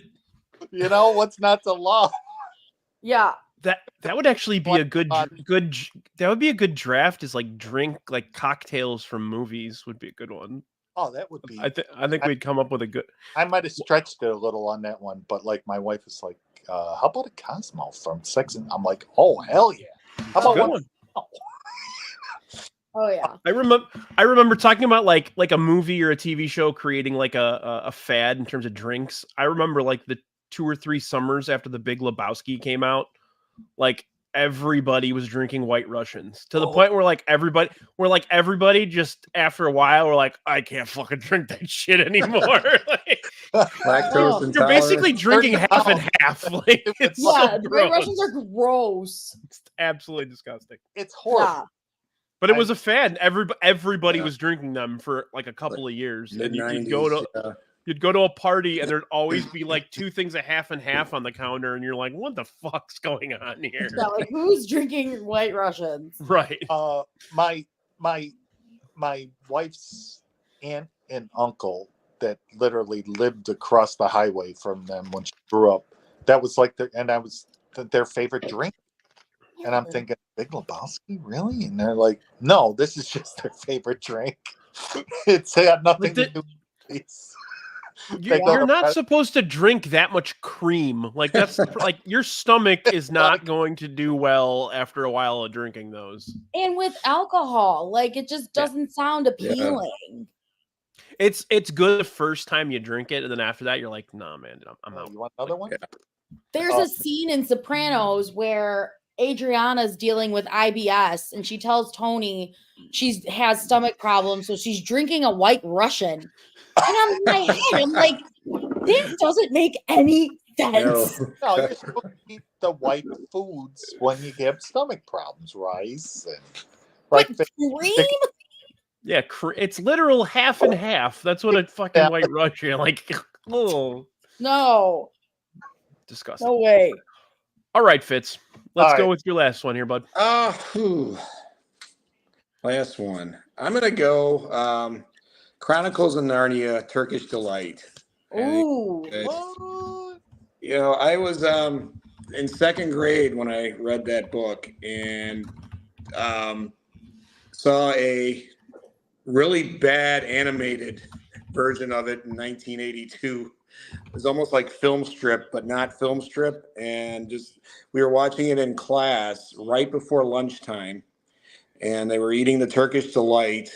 You know what's not to love? Yeah. that would actually be a good that would be a good draft. Is like drink like cocktails from movies would be a good one. Oh, that would be. I think we'd come up with a good. I might have stretched it a little on that one, but like my wife is like, "How about a Cosmo from Sex and?" I'm like, "Oh hell yeah!" How about Good one? one. Oh yeah. I remember talking about like a movie or a TV show creating like a fad in terms of drinks. I remember like the 2 or 3 summers after The Big Lebowski came out, like everybody was drinking White Russians to the point where everybody just after a while were like, I can't fucking drink that shit anymore. Like, Lactose intolerant. you're basically drinking half and half. Like, it's Yeah, so the gross. White Russians are gross. It's absolutely disgusting. It's horrible. Yeah. But it was a fad. Everybody was drinking them for like a couple of years. And you'd go to you'd go to a party and there'd always be like two things a half and half on the counter, and you're like, what the fuck's going on here? Yeah, like who's drinking White Russians? Right. My wife's aunt and uncle that literally lived across the highway from them when she grew up. That was like their favorite drink. And I'm thinking, Big Lebowski, really? And they're like, no, this is just their favorite drink. It's had nothing to do with this. You're not supposed to drink that much cream. Like that's like your stomach is not going to do well after a while of drinking those. And with alcohol, like it just doesn't sound appealing. It's good the first time you drink it, and then after that you're like, nah, man, I'm out. You want another one? There's a scene in Sopranos where Adriana's dealing with IBS, and she tells Tony she has stomach problems, so she's drinking a White Russian. And I'm in my head, I'm like, this doesn't make any sense. No, you're supposed to eat the white foods when you get stomach problems, rice and But cream? Yeah, it's literal half and half. That's what a fucking White Russian like. Oh, no, disgusting. No way. All right, Fitz. Let's go with your last one here, bud. Last one. I'm gonna go Chronicles of Narnia, Turkish Delight. Ooh. I was in second grade when I read that book and saw a really bad animated version of it in 1982. It was almost like film strip, but not film strip. And we were watching it in class right before lunchtime, and they were eating the Turkish Delight.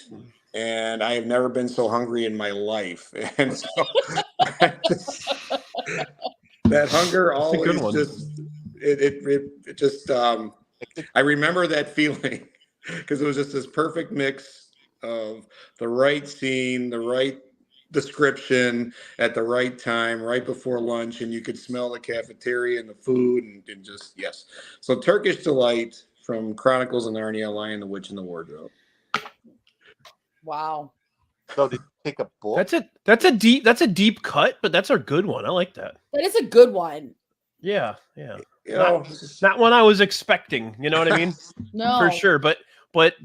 And I have never been so hungry in my life. And so that hunger always I remember that feeling because it was just this perfect mix of the right scene, the right description at the right time, right before lunch, and you could smell the cafeteria and the food and just, yes. So Turkish Delight from Chronicles of Narnia, Lion, the Witch, and the Wardrobe. Wow. So did you pick a book? That's a deep cut, but that's a good one. I like that. That is a good one. Yeah. Not one I was expecting. You know what I mean? No, for sure. But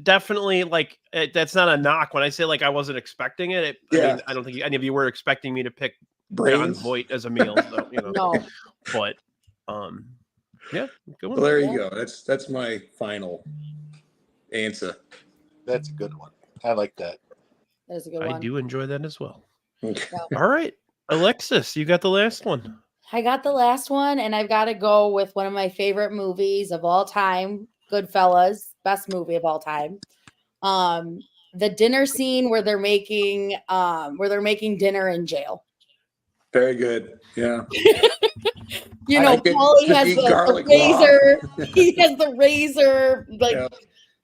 definitely, like, that's not a knock. When I say like I wasn't expecting it, I mean, I don't think any of you were expecting me to pick John Voight as a meal. So, no. But yeah, good one. Well, there you go. That's my final answer. That's a good one. I like that. That is a good one. I do enjoy that as well. Okay. All right, Alexis, you got the last one. I got the last one, and I've got to go with one of my favorite movies of all time, Goodfellas, best movie of all time. The dinner scene where they're making dinner in jail. Very good. Yeah. Paulie has the razor. He has the razor,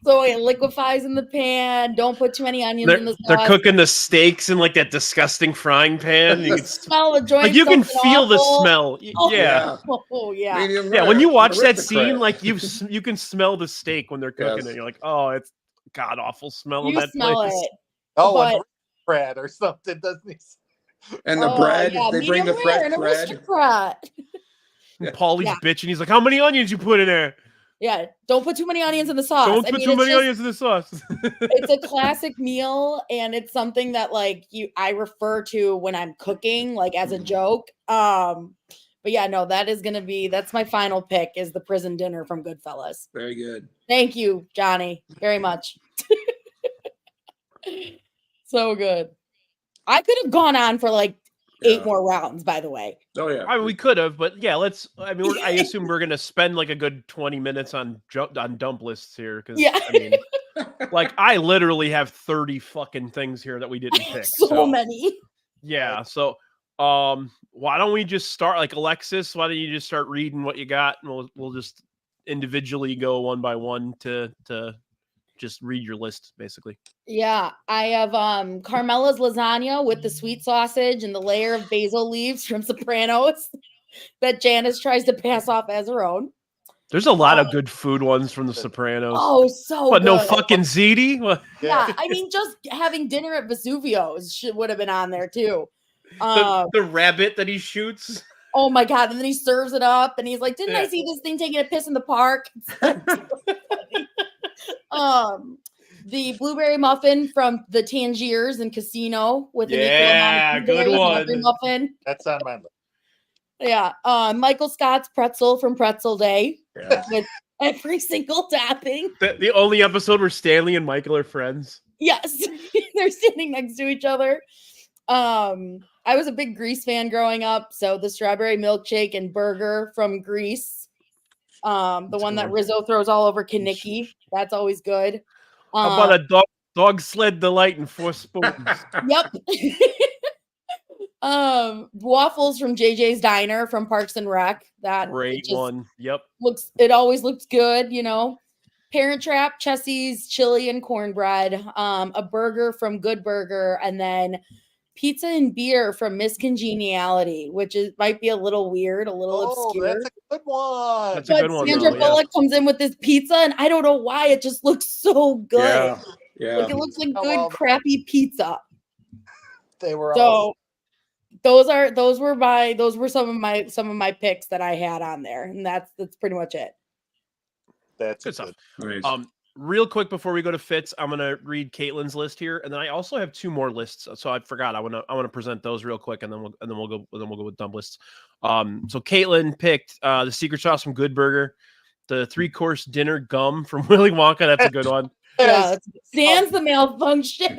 so it liquefies in the pan. Don't put too many onions in the sauce. They're cooking the steaks in like that disgusking frying pan. You can smell the joint. Like you can feel the smell. Yeah. Yeah. When you watch that scene, like you can smell the steak when they're cooking it. You're like, oh, it's god awful smell in that place. It. Oh, and bread or something, doesn't he? And the bread, they bring the fresh bread. Paulie's bitching. He's like, how many onions you put in there? Yeah, don't put too many onions in the sauce. Don't put too many onions in the sauce. It's a classic meal, and it's something that I refer to when I'm cooking, like as a joke. But yeah, no, that's my final pick is the prison dinner from Goodfellas. Very good. Thank you, Johnny, very much. So good. I could have gone on for 8 more rounds, by the way. Oh yeah, I mean, we could have, but yeah, let's. I mean, I assume we're gonna spend a good 20 minutes on dump lists here because I mean, I literally have 30 fucking things here that we didn't pick. So many. Yeah. So, why don't we just start? Alexis, why don't you just start reading what you got, and we'll just individually go one by one to just read your list, basically. Yeah, I have Carmela's lasagna with the sweet sausage and the layer of basil leaves from Sopranos that Janice tries to pass off as her own. There's a lot of good food ones from the Sopranos. Oh, so but good. No fucking ziti? Yeah, I mean, just having dinner at Vesuvio's would have been on there too. The rabbit that he shoots. Oh my god! And then he serves it up, and he's like, "Didn't I see this thing taking a piss in the park?" The blueberry muffin from the Tangiers and Casino with an equal amount of good blueberries one. Muffin. That's on my list. Yeah. Michael Scott's pretzel from Pretzel Day Yeah. with every single topping. The only episode where Stanley and Michael are friends. Yes, they're standing next to each other. I was a big Grease fan growing up, so the strawberry milkshake and burger from Grease, the one that Rizzo throws all over Kanicki, that's always good. How about a dog sled delight and 4 spoons? Yep. Waffles from JJ's Diner from Parks and Rec. That Great one. Yep. It always looks good, you know. Parent Trap, Chessie's chili and cornbread, a burger from Good Burger, and then pizza and beer from Miss Congeniality, which might be a little weird, a little obscure. That's a good one. That's a good one. Sandra Bullock comes in with this pizza, and I don't know why it just looks so good. Yeah. Like it looks like good crappy pizza. They were so. Those were some of my picks that I had on there, and that's pretty much it. That's good stuff. Nice. Real quick before we go to Fitz, I'm gonna read Caitlin's list here, and then I also have 2 more lists. So I forgot. I wanna present those real quick, and then we'll go with dumb lists. So Caitlin picked the secret sauce from Good Burger, the 3-course dinner gum from Willy Wonka. That's a good one. Yeah, sans the malfunction.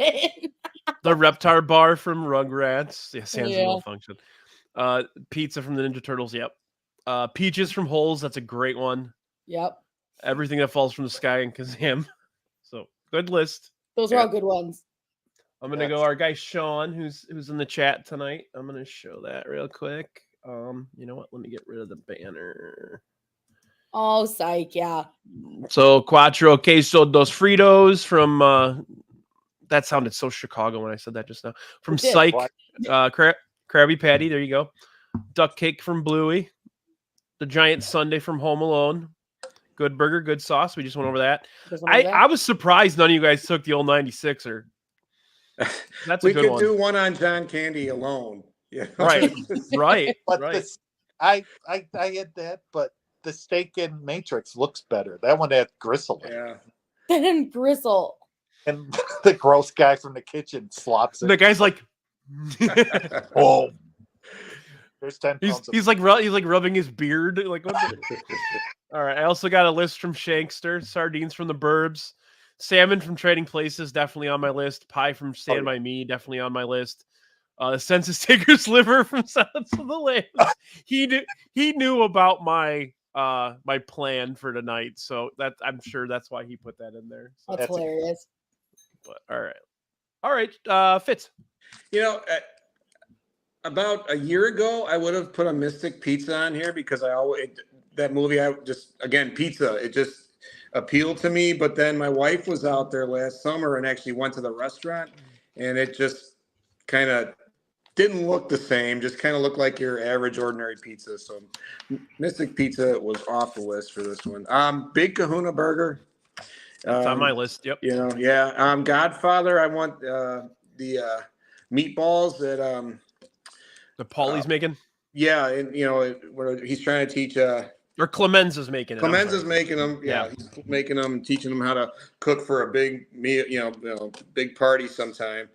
The Reptar bar from Rugrats. Yeah, sans the malfunction. Pizza from the Ninja Turtles. Yep. Peaches from Holes. That's a great one. Yep. Everything that falls from the sky and Kazam. So good list. Those are all good ones. I'm gonna go our guy Sean, who's in the chat tonight. I'm gonna show that real quick. You know what? Let me get rid of the banner. Oh, psych, yeah. So Cuatro Queso Dos Fritos from that sounded so Chicago when I said that just now. From Psych, Krabby Patty. There you go. Duck cake from Bluey. The giant sundae from Home Alone. Good burger, good sauce. We just went over that. I was surprised none of you guys took the old 96er. That's a good one. We could do one on John Candy alone. Yeah. Right. But I had that, but the steak in Matrix looks better. That one had gristle. Yeah. That didn't gristle. And the gross guy from the kitchen slops it. The guy's like, oh. There's 10 pounds. He's like rubbing his beard. Like, what All right. I also got a list from Shankster. Sardines from the Burbs. Salmon from Trading Places, definitely on my list. Pie from Stand By Me, definitely on my list. Census Taker's liver from Silence of the Lambs. He knew about my my plan for tonight, so that I'm sure that's why he put that in there. So that's hilarious. But all right. Fitz. You know, about a year ago, I would have put a Mystic Pizza on here because that movie. Pizza. It just appealed to me. But then my wife was out there last summer and actually went to the restaurant, and it just kind of didn't look the same. Just kind of looked like your average, ordinary pizza. So Mystic Pizza was off the list for this one. Big Kahuna Burger. It's on my list. Yep. You know, yeah. Godfather. I want the meatballs that the Paulie's making. Yeah, and you know where he's trying to teach. Or Clemenza's making it. Clemenza's making them. Yeah, he's making them and teaching them how to cook for a big meal. You know, big party sometime.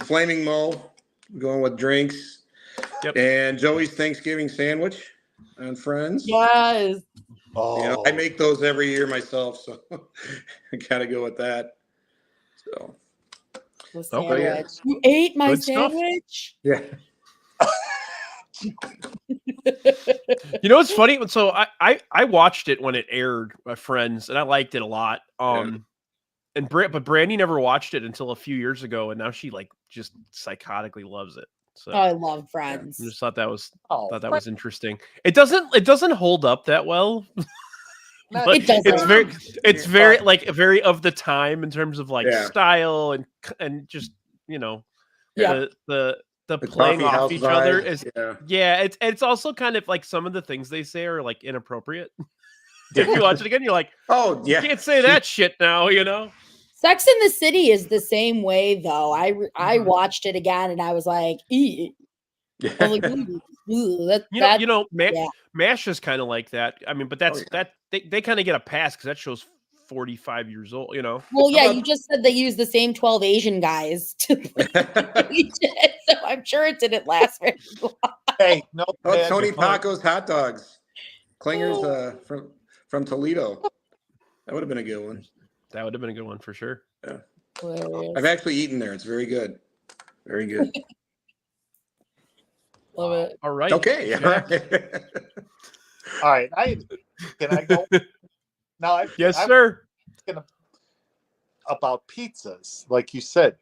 Flaming Mo, going with drinks. Yep. And Joey's Thanksgiving sandwich on Friends. Yes. Oh. You know, I make those every year myself, so I gotta go with that. So. The sandwich. Yeah. You ate my Good sandwich? Stuff. Yeah. You know what's funny? So I watched it when it aired, my Friends, and I liked it a lot. But Brandy never watched it until a few years ago, and now she like just psychotically loves it. So I love Friends. I just thought that was was interesting. It doesn't hold up that well. It doesn't. It's very like very of the time in terms of like style and just the playing off each other is it's also kind of like some of the things they say are like inappropriate. If you watch it again, you're like, oh yeah, you can't say that shit now, you know. Sex in the City is the same way, though. I watched it again and I was like, I was like, MASH is kind of like that. I mean, but that's they kind of get a pass because that show's 45 years old. Well, yeah, you just said they use the same 12 Asian guys to bleach it, so I'm sure it didn't last very long. Hey, no. Tony Paco's hot dogs, Clingers from Toledo. That would have been a good one. That would have been a good one for sure. Yeah. Hilarious. I've actually eaten there. It's very good. Very good. Love it. All right. Okay. All right. All right. Can I go? Now, Yes, sir. About pizzas, like you said,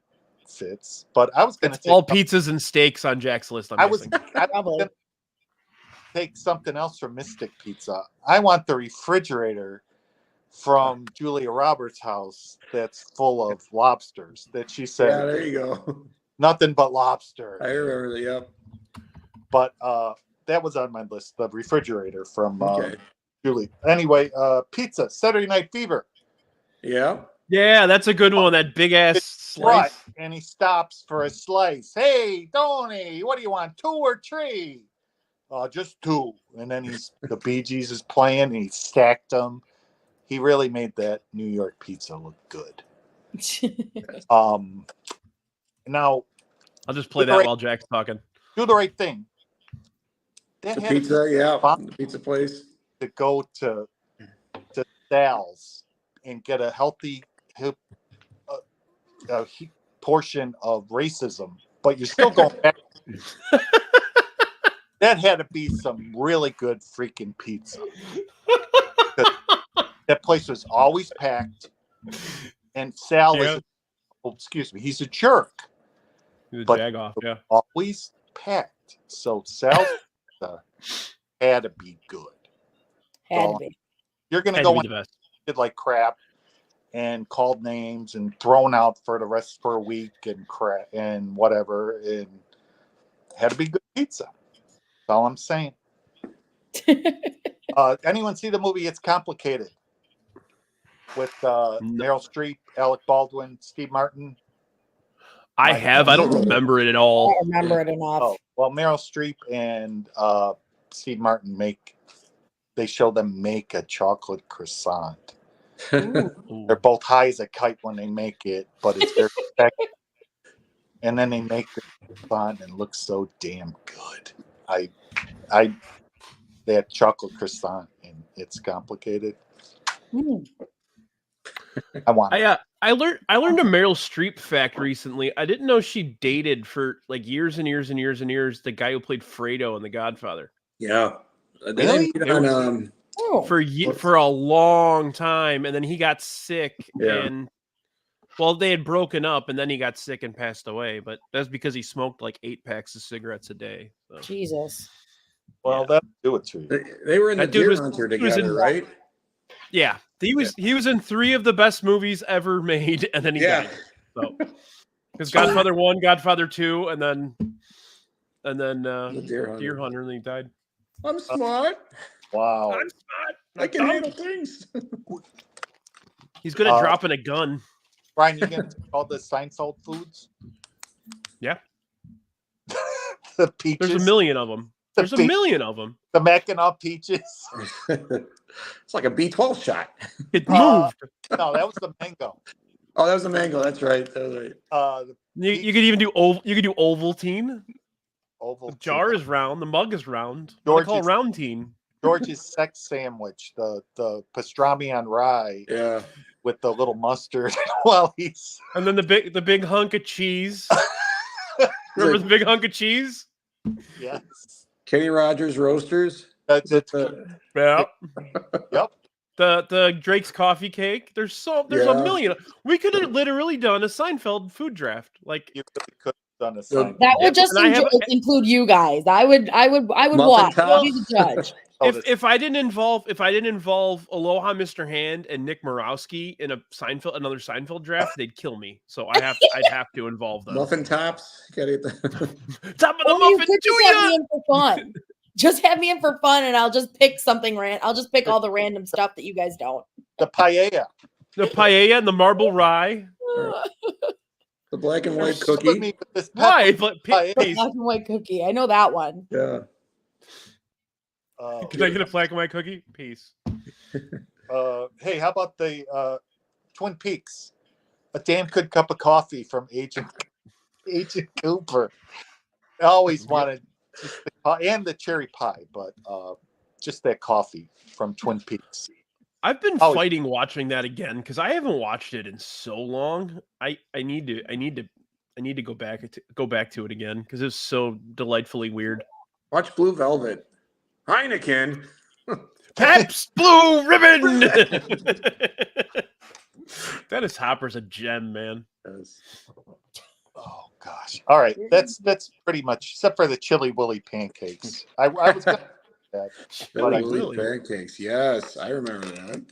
Fitz. But I was going to all pizzas and steaks on Jack's list. I was going to take something else from Mystic Pizza. I want the refrigerator from Julia Roberts' house that's full of lobsters. That she said, yeah, there you go. Nothing but lobster. I remember that. Yep. But that was on my list. The refrigerator from Okay. Julie. Anyway, pizza. Saturday Night Fever. Yeah. Yeah, that's a good one. That big ass slice. Right. And he stops for a slice. Hey, Tony, what do you want? 2 or 3? Just 2. And then the Bee Gees is playing and he stacked them. He really made that New York pizza look good. Now I'll just play that while Jack's talking. Do the right thing. The pizza, the pizza place. To go to Sal's and get a healthy portion of racism, but you're still going back. That had to be some really good freaking pizza. That place was always packed, and Sal is, excuse me, he's a jerk. He's a jag-off, yeah. Always packed. So Sal's had to be good. Had to be. You're going to go and did like crap and called names and thrown out for the rest for a week and crap and whatever, and had to be good pizza. That's all I'm saying. Anyone see the movie It's Complicated with Meryl Streep, Alec Baldwin, Steve Martin? I have. I don't remember it at all. I don't remember it enough. Oh, well, Meryl Streep and Steve Martin show them make a chocolate croissant. They're both high as a kite when they make it, but it's very effective. And then they make the croissant and it looks so damn good. That chocolate croissant and It's Complicated. I want it. I learned a Meryl Streep fact recently. I didn't know she dated for like years and years and years and years the guy who played Fredo in The Godfather. Yeah. Really? For a long time, and then he got sick, and they had broken up, and then he got sick and passed away. But that's because he smoked like 8 packs of cigarettes a day. So. Jesus. Well, that'll do it to you. They were in the Deer Hunter together, right? Yeah, he was in 3 of the best movies ever made, and then he died. So, because Godfather 1, Godfather 2, and then the Deer Hunter, and then he died. I'm smart. Wow. I'm smart. I can handle things. He's good at dropping a gun. Brian, you get all the Seinfeld foods? Yeah. The peaches. There's a million of them. There's a million of them. The Mackinac peaches. It's like a B12 shot. It moved. No, that was the mango. Oh, that was the mango. That's right. That was right. You could even do Ovaltine. Oval. The jar is round. The mug is round. George's, call Roundtine. George's sex sandwich, the pastrami on rye, with the little mustard while he's. And then the big hunk of cheese. Remember the big hunk of cheese? Yes. Kenny Rogers Roasters. That's it. Yeah. Yep. The Drake's coffee cake. There's a million. We could have literally done a Seinfeld food draft. Like you could have done a Seinfeld. That would just include you guys. I would watch. I'll be the judge. If I didn't involve Aloha Mr. Hand and Nick Morawski in another Seinfeld draft, they'd kill me. So I'd have to involve them. Muffin tops. Top of the muffin. Just have me in for fun. Just have me in for fun, and I'll just pick something I'll just pick all the random stuff that you guys don't. The paella. The paella and the marble rye. The black and You're white killing cookie. me with this Why? pepper But pie. The black and white cookie. I know that one. Yeah. Can I get a black and white cookie? Peace. Hey, how about the Twin Peaks? A damn good cup of coffee from Agent Cooper. I always wanted just and the cherry pie, but just that coffee from Twin Peaks. I've been Oh. fighting watching that again because I haven't watched it in so long. I need to go back to it again because it's so delightfully weird. Watch Blue Velvet. Heineken. Pabst Blue Ribbon. Dennis Hopper's a gem, man. Yes. Oh gosh! All right, that's pretty much, except for the Chili Willy pancakes. I was gonna that. Chili Really? Willy pancakes. Yes, I remember that.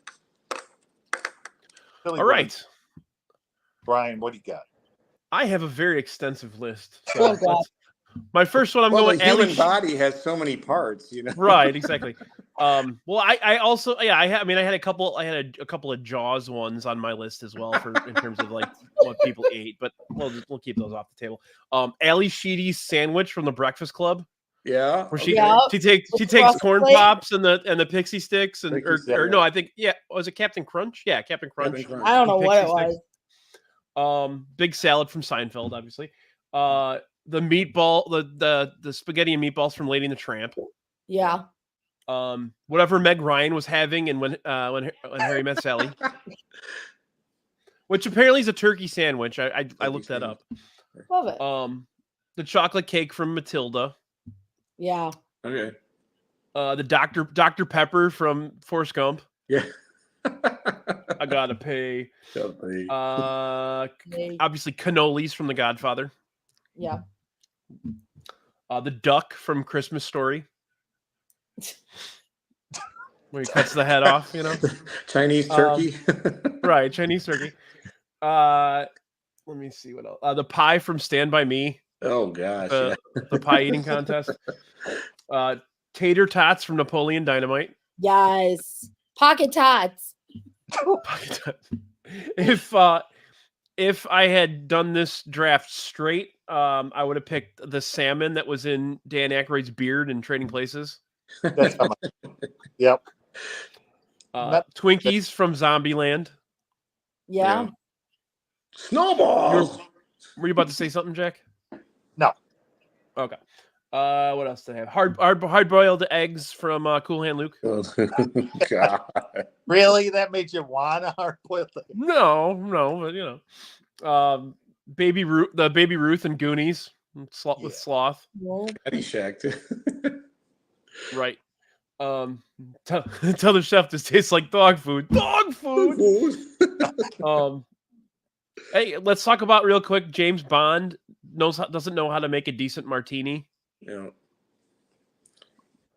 Chili All Willy. right. Brian, what do you got? I have a very extensive list. Oh, God. My first one, I'm Well, going the human Ali body has so many parts, you know. Right, exactly. Well, I also, yeah, I had a couple of Jaws ones on my list as well in terms of like what people ate, but we'll keep those off the table. Ali Sheedy's sandwich from the Breakfast Club, Yeah. where she takes With corn frosting. pops and the pixie sticks and Pixie or stick. no, I think was it Captain Crunch? Yeah, Captain Crunch. Captain Crunch. I don't know what it Pixie was. Big salad from Seinfeld, obviously. The meatball, the spaghetti and meatballs from Lady and the Tramp. Yeah. Whatever Meg Ryan was having, and when Harry Met Sally, which apparently is a turkey sandwich. I looked that up. Love it. The chocolate cake from Matilda. Yeah. Okay. The Dr. Pepper from Forrest Gump. Yeah. I gotta pay. Definitely. Obviously cannolis from The Godfather. Yeah. The duck from Christmas Story, where he cuts the head off, you know. Chinese turkey. Right, Chinese turkey. Let me see what else. The pie from Stand By Me, Oh gosh. the pie eating contest. Tater tots from Napoleon Dynamite. Yes. Pocket tots. If I had done this draft straight, I would have picked the salmon that was in Dan Aykroyd's beard in Trading Places. That's how much. Yep. Twinkies from Zombieland. Yeah. Snowballs. Were you about to say something, Jack? No. Okay. What else do I have? Hard boiled eggs from Cool Hand Luke. Oh, God. Really? That made you want a hard boiled egg? No, but you know, Baby Ruth and Goonies with Sloth. No. Caddyshack, too. Right. Tell the chef this tastes like dog food. Dog food. Hey, let's talk about real quick. James Bond doesn't know how to make a decent martini. Yeah.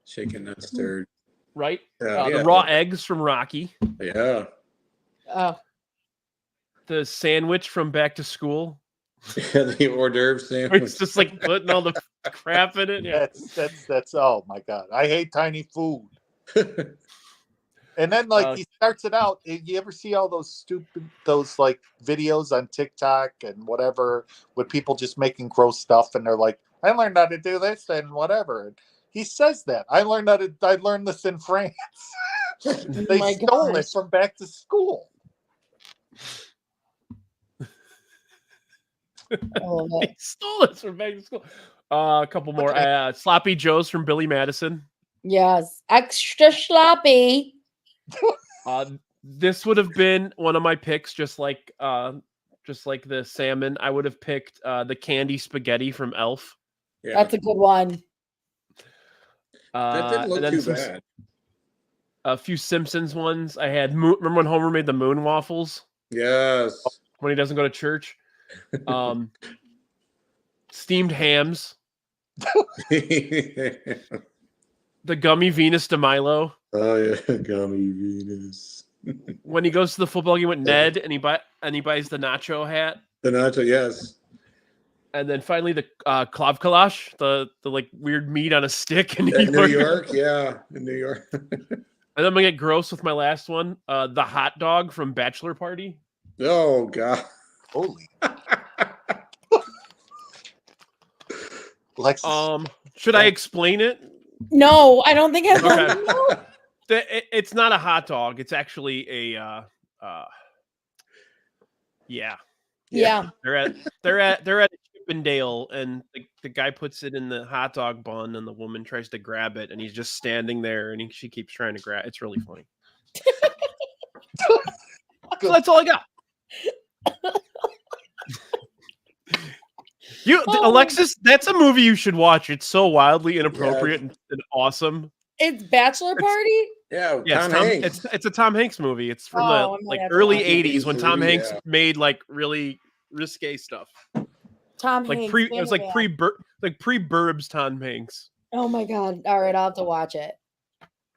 Shaken, not stirred. Right. Yeah, The raw eggs from Rocky. Yeah. Oh. The sandwich from Back to School. Yeah, the hors d'oeuvre sandwich. It's just like putting all the crap in it. Yeah. That's oh my God. I hate tiny food. And then like he starts it out. You ever see all those like videos on TikTok and whatever with people just making gross stuff and they're like, I learned how to do this and whatever. And he says that. I learned this in France. They stole it from Back to School. They stole it from Back to School. A couple more. Sloppy Joes from Billy Madison. Yes. Extra sloppy. This would have been one of my picks, just like the salmon. I would have picked the candy spaghetti from Elf. Yeah. That's a good one. That didn't look too bad. A few Simpsons ones. I had. Remember when Homer made the moon waffles? Yes. When he doesn't go to church. Steamed hams. The gummy Venus de Milo. Oh yeah, gummy Venus. When he goes to the football game with Ned and he buys the nacho hat. The nacho, yes. And then finally the klav kalash, the like weird meat on a stick in New York, yeah, in New York. And I'm gonna get gross with my last one. The hot dog from Bachelor Party. Oh God. Holy. Lexus. Should I explain it? No, I don't think I want Okay. to know. It's not a hot dog. It's actually a yeah. Yeah. They're at a Chippendale, and the guy puts it in the hot dog bun, and the woman tries to grab it, and he's just standing there, and she keeps trying to grab. It's really funny. So that's all I got. Alexis, that's a movie you should watch. It's so wildly inappropriate and awesome. It's Bachelor Party? Yeah, Yeah, Tom Hanks. it's a Tom Hanks movie. It's from Oh, I the might have to early watch it. '80s when Tom Yeah. Hanks made like really risque stuff. Tom Like Hanks. it was like pre-Burbs Tom Hanks. Oh my God. All right, I'll have to watch it.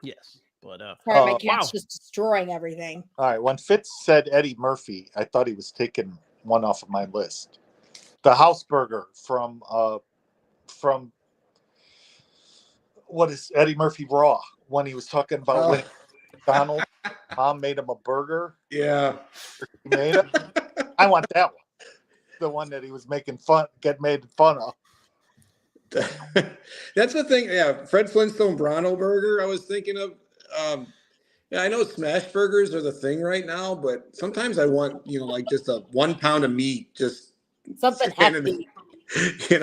Yes, but Sorry, my Oh, cat's wow. just destroying everything. All right. When Fitz said Eddie Murphy, I thought he was taking one off of my list. The house burger from what is Eddie Murphy Raw, when he was talking about when McDonald's mom made him a burger. Yeah. He made it. I want that one. The one that he was made fun of. That's the thing. Yeah, Fred Flintstone Bronto Burger. I was thinking of. Yeah, I know smash burgers are the thing right now, but sometimes I want like just a 1 pound of meat, just Something standing, hefty.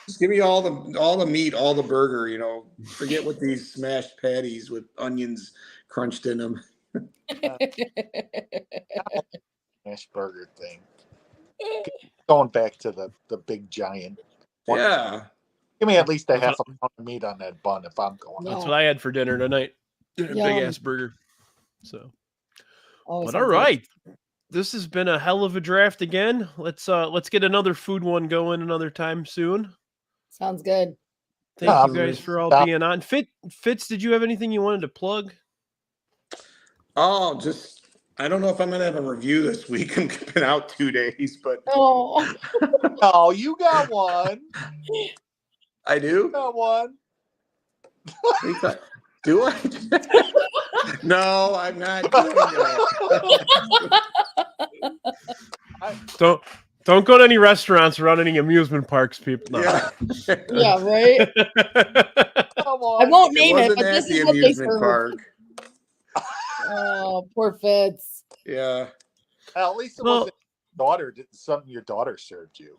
just give me all the meat, all the burger. Forget what these smashed patties with onions crunched in them. Smash burger thing. Going back to the big giant. Yeah. Give me at least a half a pound of meat on that bun if I'm going. Yeah. That's what I had for dinner tonight. A big Yum. ass burger. So, Oh, but sounds all good. right, this has been a hell of a draft again. Let's get another food one going another time soon. Sounds good. Thank you guys for all being on. Fitz, did you have anything you wanted to plug? Oh, I don't know if I'm going to have a review this week. I'm been out 2 days, but Oh, Oh, you got one. I do. You got one. Do I? No, I'm not doing that. Don't go to any restaurants or on any amusement parks, people. No. Yeah. yeah, right. Come I on. won't It name it, wasn't but at this the is what they amusement serve. park. Oh, poor Fitz. Yeah. At least it Well- wasn't something your daughter served you.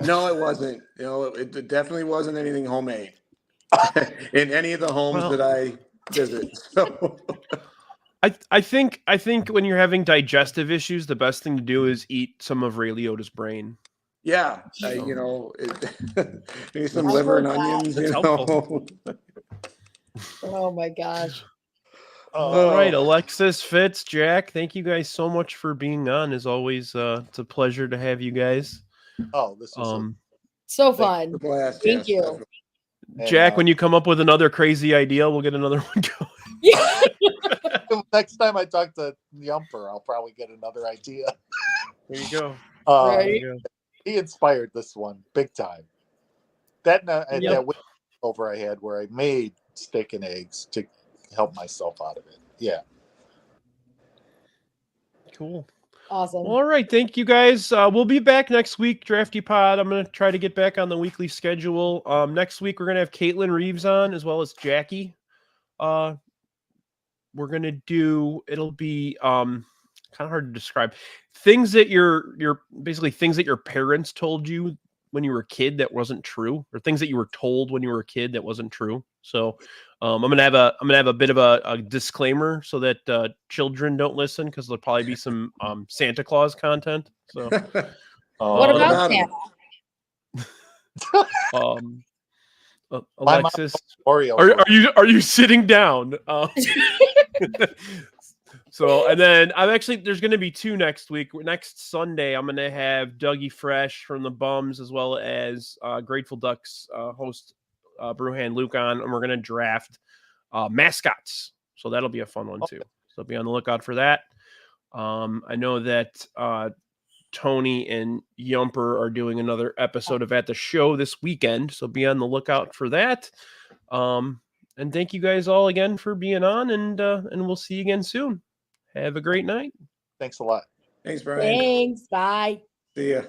No, it wasn't. It definitely wasn't anything homemade in any of the homes that I visit. So I think when you're having digestive issues, the best thing to do is eat some of Ray Liotta's brain. yeah, maybe some I've liver and heard that. onions. That's helpful. Oh my gosh. All right, Alexis, Fitz, Jack, thank you guys so much for being on. As always, it's a pleasure to have you guys. Oh, this was So fun. A blast. Thank yes, you. Jack, when you come up with another crazy idea, we'll get another one going. Yeah. next time I talk to Yumper, I'll probably get another idea. There you go. Right. He inspired this one big time. That Yep. that week over I had where I made steak and eggs to help myself out of it. Yeah. Cool. Awesome. All right, thank you guys. We'll be back next week, Drafty Pod. I'm gonna try to get back on the weekly schedule. Next week we're gonna have Caitlin Reeves on as well as Jackie. We're gonna do. It'll be kind of hard to describe things that your basically things that your parents told you when you were a kid that wasn't true, or things that you were told when you were a kid that wasn't true. So I'm gonna have a bit of a disclaimer so that children don't listen, because there'll probably be some Santa Claus content. So What about him? Santa? Alexis, Oreo. are you sitting down? So, and then there's going to be two next week. Next Sunday, I'm going to have Dougie Fresh from the Bums, as well as Grateful Ducks host Brewhand Luke on, and we're going to draft mascots. So that'll be a fun one too. So be on the lookout for that. I know that Tony and Yumper are doing another episode of At the Show this weekend, so be on the lookout for that. And thank you guys all again for being on, and we'll see you again soon. Have a great night. Thanks a lot. Thanks, Brian. Thanks. Bye. See ya.